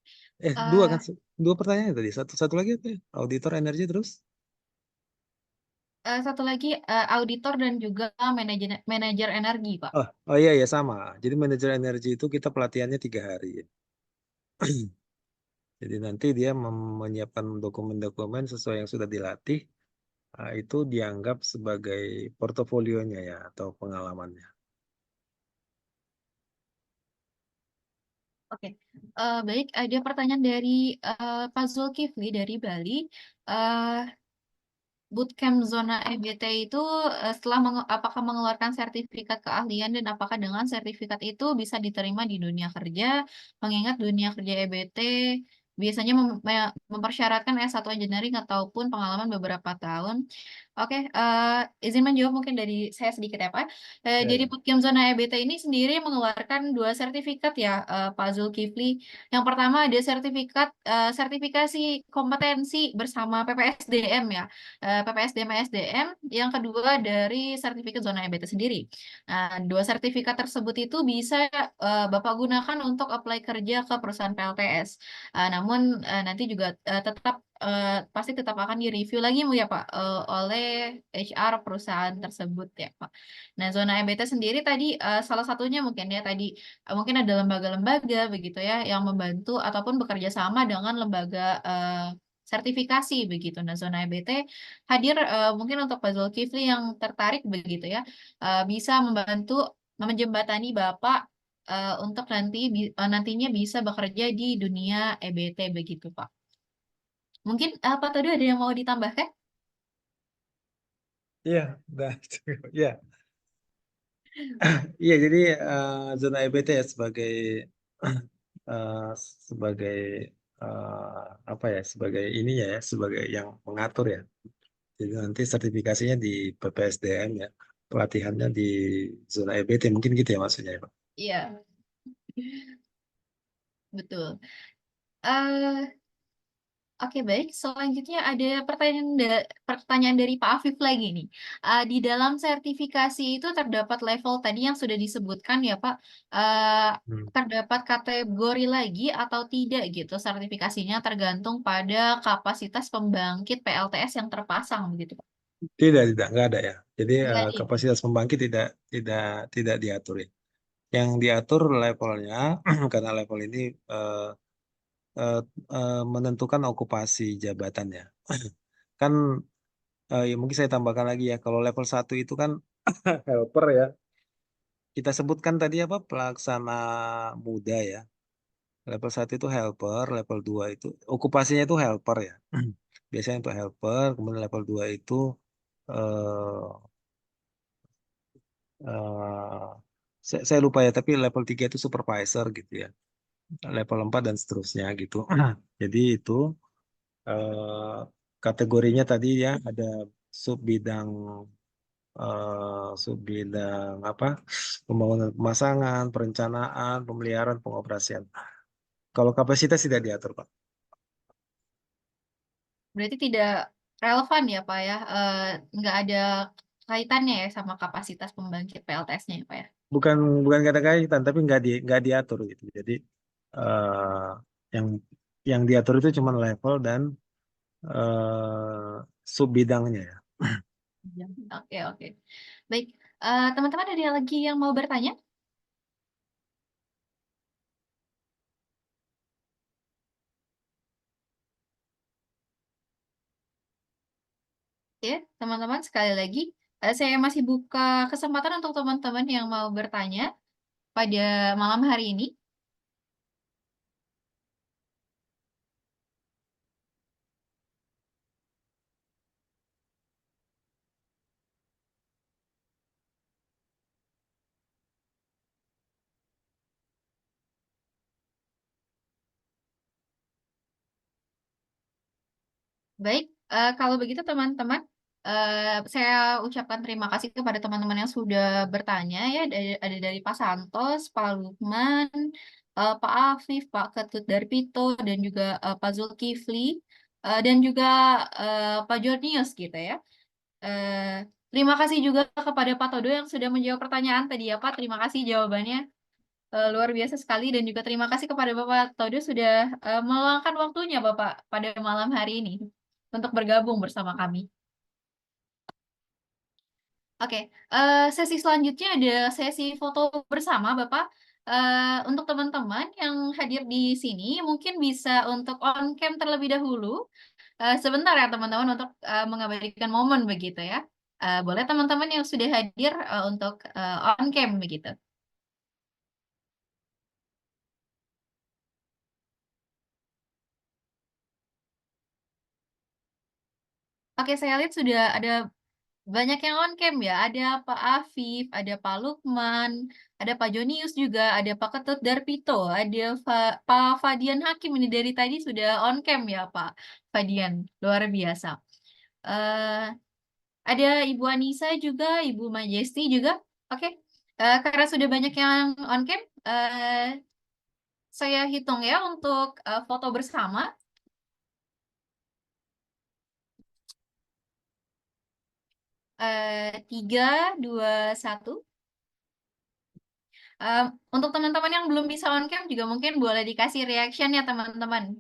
Dua kan? Eh, Dua pertanyaan tadi. Satu lagi apa ya? Auditor energi terus? Satu lagi auditor dan juga manajer energi, Pak. Oh iya ya sama. Jadi manajer energi itu kita pelatihannya 3 hari. Jadi nanti dia menyiapkan dokumen-dokumen sesuai yang sudah dilatih, itu dianggap sebagai portofolionya ya atau pengalamannya. Oke, baik. Ada pertanyaan dari Pak Zulkifli dari Bali. Eh, Bootcamp zona EBT itu setelah apakah mengeluarkan sertifikat keahlian dan apakah dengan sertifikat itu bisa diterima di dunia kerja? Mengingat dunia kerja EBT biasanya mempersyaratkan S1 engineering ataupun pengalaman beberapa tahun. Oke, izin menjawab mungkin dari saya sedikit ya Pak. Ya, Jadi ya. Bootcamp Zona EBT ini sendiri mengeluarkan 2 sertifikat ya Pak Zulkifli. Yang pertama ada sertifikasi kompetensi bersama PPSDM ya. PPSDM SDM, yang kedua dari sertifikat zona EBT sendiri. Nah, 2 sertifikat tersebut itu bisa Bapak gunakan untuk apply kerja ke perusahaan PLTS. Namun nanti juga pasti tetap akan direview lagi ya Pak oleh HR perusahaan tersebut ya Pak. Nah, zona EBT sendiri tadi salah satunya mungkin ya tadi mungkin ada lembaga-lembaga begitu ya yang membantu ataupun bekerja sama dengan lembaga sertifikasi begitu. Nah, zona EBT hadir mungkin untuk Pak Zulkifli yang tertarik begitu ya, bisa membantu menjembatani Bapak untuk nantinya bisa bekerja di dunia EBT begitu, Pak. Mungkin apa tadi ada yang mau ditambahkan? Iya, udah. Ya, iya. Jadi zona EBT ya eh, sebagai apa ya? Sebagai ininya ya, sebagai yang mengatur ya. Jadi nanti sertifikasinya di PPSDM ya, pelatihannya di zona EBT mungkin gitu ya maksudnya ya, Pak. Iya, betul. Eh, Oke, baik. Selanjutnya ada pertanyaan dari Pak Afif lagi nih. Di dalam sertifikasi itu terdapat level tadi yang sudah disebutkan ya, Pak. Hmm. Terdapat kategori lagi atau tidak gitu sertifikasinya tergantung pada kapasitas pembangkit PLTS yang terpasang begitu, Pak. Tidak, nggak ada ya. Jadi Nggak ada ya? kapasitas pembangkit tidak diatur ya. Yang diatur levelnya karena level ini eh, eh, menentukan okupasi jabatannya. Kan ya mungkin saya tambahkan lagi ya, kalau level 1 itu kan helper ya. Kita sebutkan tadi apa? Pelaksana muda ya. Level 1 itu helper, level 2 itu okupasinya itu helper ya. Biasanya untuk helper, kemudian level 2 itu eh, eh, saya lupa ya, tapi level 3 itu supervisor gitu ya. Level 4 dan seterusnya gitu. Jadi itu eh, kategorinya tadi ya ada sub bidang apa? Pembangunan pemasangan, perencanaan, pemeliharaan, pengoperasian. Kalau kapasitas tidak diatur, Pak. Berarti tidak relevan ya, Pak ya? Nggak ada kaitannya ya sama kapasitas pembangkit PLTS-nya ya, Pak ya? Bukan bukan kata kaitan, tapi nggak diatur gitu. Jadi eh, yang yang diatur itu cuma level dan sub bidangnya ya. Ya, oke, oke. Baik, teman-teman ada lagi yang mau bertanya? Ya, teman-teman sekali lagi, saya masih buka kesempatan untuk teman-teman yang mau bertanya pada malam hari ini. Baik, kalau begitu teman-teman, saya ucapkan terima kasih kepada teman-teman yang sudah bertanya ya. Ada dari Pak Santos, Pak Lukman, Pak Afif, Pak Ketut Darpito, dan juga Pak Zulkifli, dan juga Pak Jonius gitu ya. Terima kasih juga kepada Pak Todo yang sudah menjawab pertanyaan tadi ya Pak. Terima kasih jawabannya luar biasa sekali dan juga terima kasih kepada Bapak Todo sudah meluangkan waktunya Bapak pada malam hari ini untuk bergabung bersama kami. Oke, sesi selanjutnya ada sesi foto bersama Bapak. Untuk teman-teman yang hadir di sini mungkin bisa untuk on cam terlebih dahulu. Sebentar ya teman-teman untuk mengabadikan momen begitu ya. Boleh teman-teman yang sudah hadir untuk on cam begitu. Oke, saya lihat sudah ada banyak yang on cam ya. Ada Pak Afif, ada Pak Lukman, ada Pak Jonius juga, ada Pak Ketut Darpito, ada Pak Fadian Hakim ini dari tadi sudah on cam ya Pak Fadian. Luar biasa. Eh, ada Ibu Anissa juga, Ibu Majesti juga. Oke, karena sudah banyak yang on cam, saya hitung ya untuk foto bersama. 3, 2, 1. Untuk teman-teman yang belum bisa on cam juga mungkin boleh dikasih reaction ya teman-teman.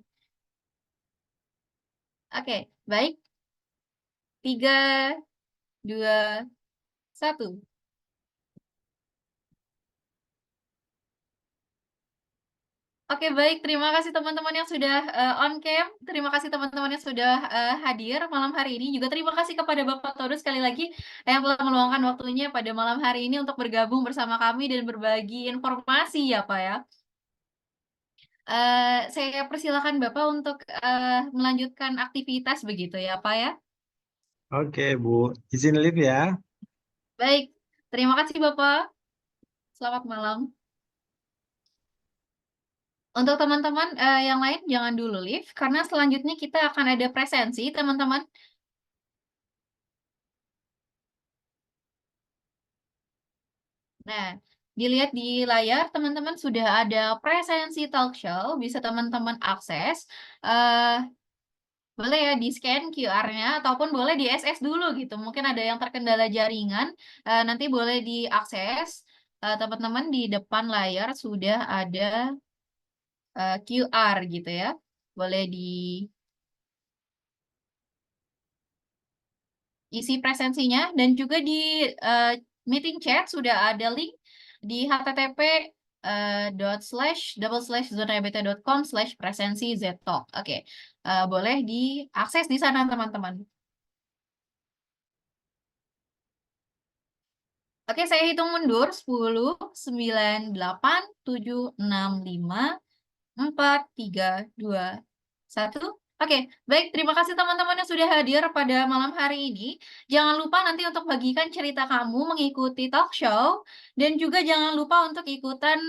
Oke, baik. 3, 2, 1. Oke, baik. Terima kasih teman-teman yang sudah on cam. Terima kasih teman-teman yang sudah hadir malam hari ini. Juga terima kasih kepada Bapak Todo sekali lagi yang telah meluangkan waktunya pada malam hari ini untuk bergabung bersama kami dan berbagi informasi ya Pak ya. Saya persilakan Bapak untuk melanjutkan aktivitas begitu ya Pak ya. Oke, Bu. Izin live ya. Baik, terima kasih Bapak. Selamat malam. Untuk teman-teman yang lain jangan dulu live karena selanjutnya kita akan ada presensi teman-teman. Nah, dilihat di layar teman-teman sudah ada presensi talk show, bisa teman-teman akses. Eh, Boleh ya di-scan QR-nya ataupun boleh di SS dulu gitu. Mungkin ada yang terkendala jaringan, nanti boleh diakses. Teman-teman di depan layar sudah ada QR gitu ya. Boleh diisi presensinya dan juga di meeting chat sudah ada link di http://zonaebt.com/presensi-ztalk. Oke, boleh diakses di sana teman-teman. Oke, saya hitung mundur 10, 9, 8, 7, 6, 5, 4, 3, 2, 1. Oke, baik. Terima kasih teman-teman yang sudah hadir pada malam hari ini. Jangan lupa nanti untuk bagikan cerita kamu mengikuti talk show. Dan juga jangan lupa untuk ikutan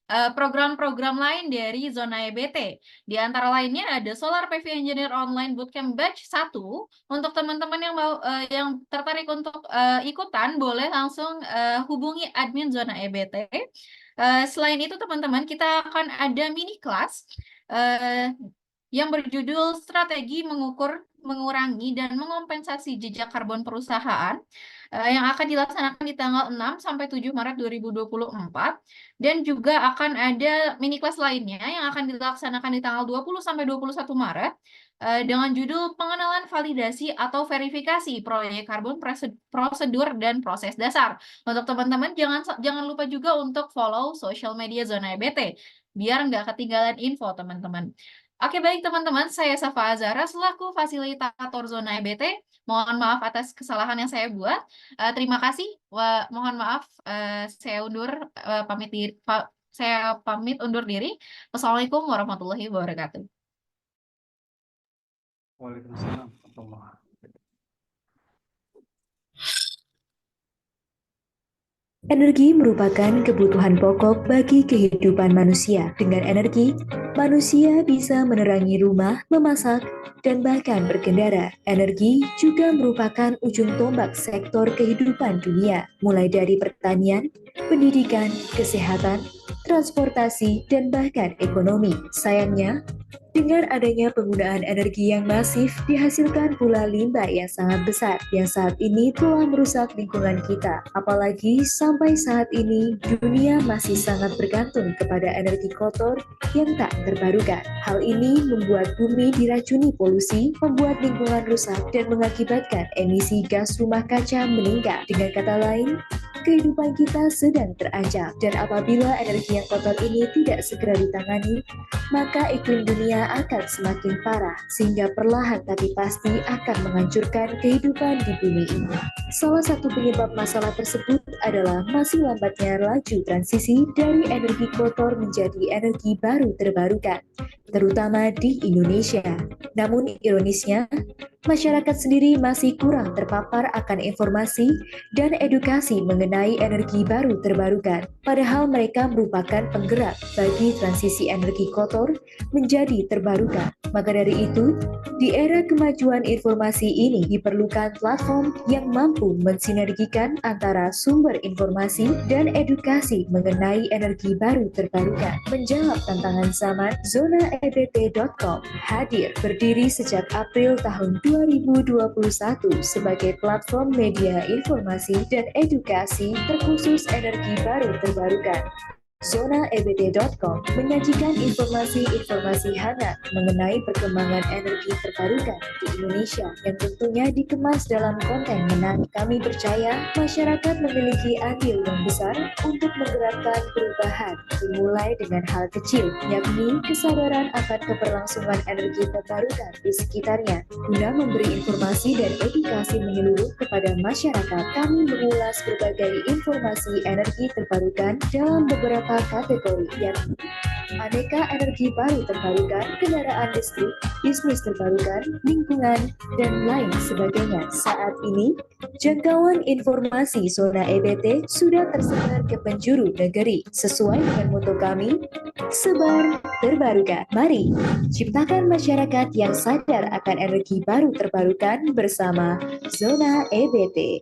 program-program lain dari Zona EBT. Di antara lainnya ada Solar PV Engineer Online Bootcamp Batch 1. Untuk teman-teman yang mau yang tertarik untuk ikutan, boleh langsung hubungi admin Zona EBT. Selain itu teman-teman, kita akan ada mini kelas yang berjudul Strategi Mengurangi dan Mengompensasi Jejak Karbon Perusahaan yang akan dilaksanakan di tanggal 6 sampai 7 Maret 2024 dan juga akan ada mini kelas lainnya yang akan dilaksanakan di tanggal 20 sampai 21 Maret dengan judul Pengenalan Validasi atau Verifikasi Proyek Karbon Prosedur dan Proses Dasar. Untuk teman-teman jangan lupa juga untuk follow social media Zona EBT biar nggak ketinggalan info teman-teman. Oke, baik teman-teman, saya Safa Azara selaku fasilitator Zona EBT. Mohon maaf atas kesalahan yang saya buat. Terima kasih. Mohon maaf, saya pamit undur diri. Wassalamualaikum warahmatullahi wabarakatuh. Waalaikumsalam warahmatullahi wabarakatuh. Energi merupakan kebutuhan pokok bagi kehidupan manusia. Dengan energi, manusia bisa menerangi rumah, memasak, dan bahkan berkendara. Energi juga merupakan ujung tombak sektor kehidupan dunia, mulai dari pertanian, pendidikan, kesehatan, transportasi, dan bahkan ekonomi. Sayangnya, dengan adanya penggunaan energi yang masif, dihasilkan pula limbah yang sangat besar, yang saat ini telah merusak lingkungan kita. Apalagi sampai saat ini, dunia masih sangat bergantung kepada energi kotor yang tak terbarukan. Hal ini membuat bumi diracuni polusi, membuat lingkungan rusak, dan mengakibatkan emisi gas rumah kaca meningkat. Dengan kata lain, kehidupan kita sedang terancam. Dan apabila energi yang kotor ini tidak segera ditangani, maka iklim dunia akan semakin parah, sehingga perlahan tapi pasti akan menghancurkan kehidupan di bumi ini. Salah satu penyebab masalah tersebut adalah masih lambatnya laju transisi dari energi kotor menjadi energi baru terbarukan, terutama di Indonesia. Namun ironisnya, masyarakat sendiri masih kurang terpapar akan informasi dan edukasi mengenai energi baru terbarukan, padahal mereka merupakan penggerak bagi transisi energi kotor menjadi terbarukan. Maka dari itu, di era kemajuan informasi ini diperlukan platform yang mampu mensinergikan antara sumber informasi dan edukasi mengenai energi baru terbarukan. Menjawab tantangan zaman, zonaebt.com hadir berdiri sejak April tahun 2021 sebagai platform media informasi dan edukasi terkhusus energi baru terbarukan. ZonaEBT.com menyajikan informasi-informasi hangat mengenai perkembangan energi terbarukan di Indonesia yang tentunya dikemas dalam konten menarik. Kami percaya masyarakat memiliki andil yang besar untuk menggerakkan perubahan, dimulai dengan hal kecil, yakni kesadaran akan keberlangsungan energi terbarukan di sekitarnya. Guna memberi informasi dan edukasi menyeluruh kepada masyarakat, kami mengulas berbagai informasi energi terbarukan dalam beberapa kategori, yakni aneka energi baru terbarukan, kendaraan listrik, bisnis terbarukan, lingkungan, dan lain sebagainya. Saat ini, jangkauan informasi Zona EBT sudah tersebar ke penjuru negeri. Sesuai dengan moto kami, sebar terbarukan. Mari ciptakan masyarakat yang sadar akan energi baru terbarukan bersama Zona EBT.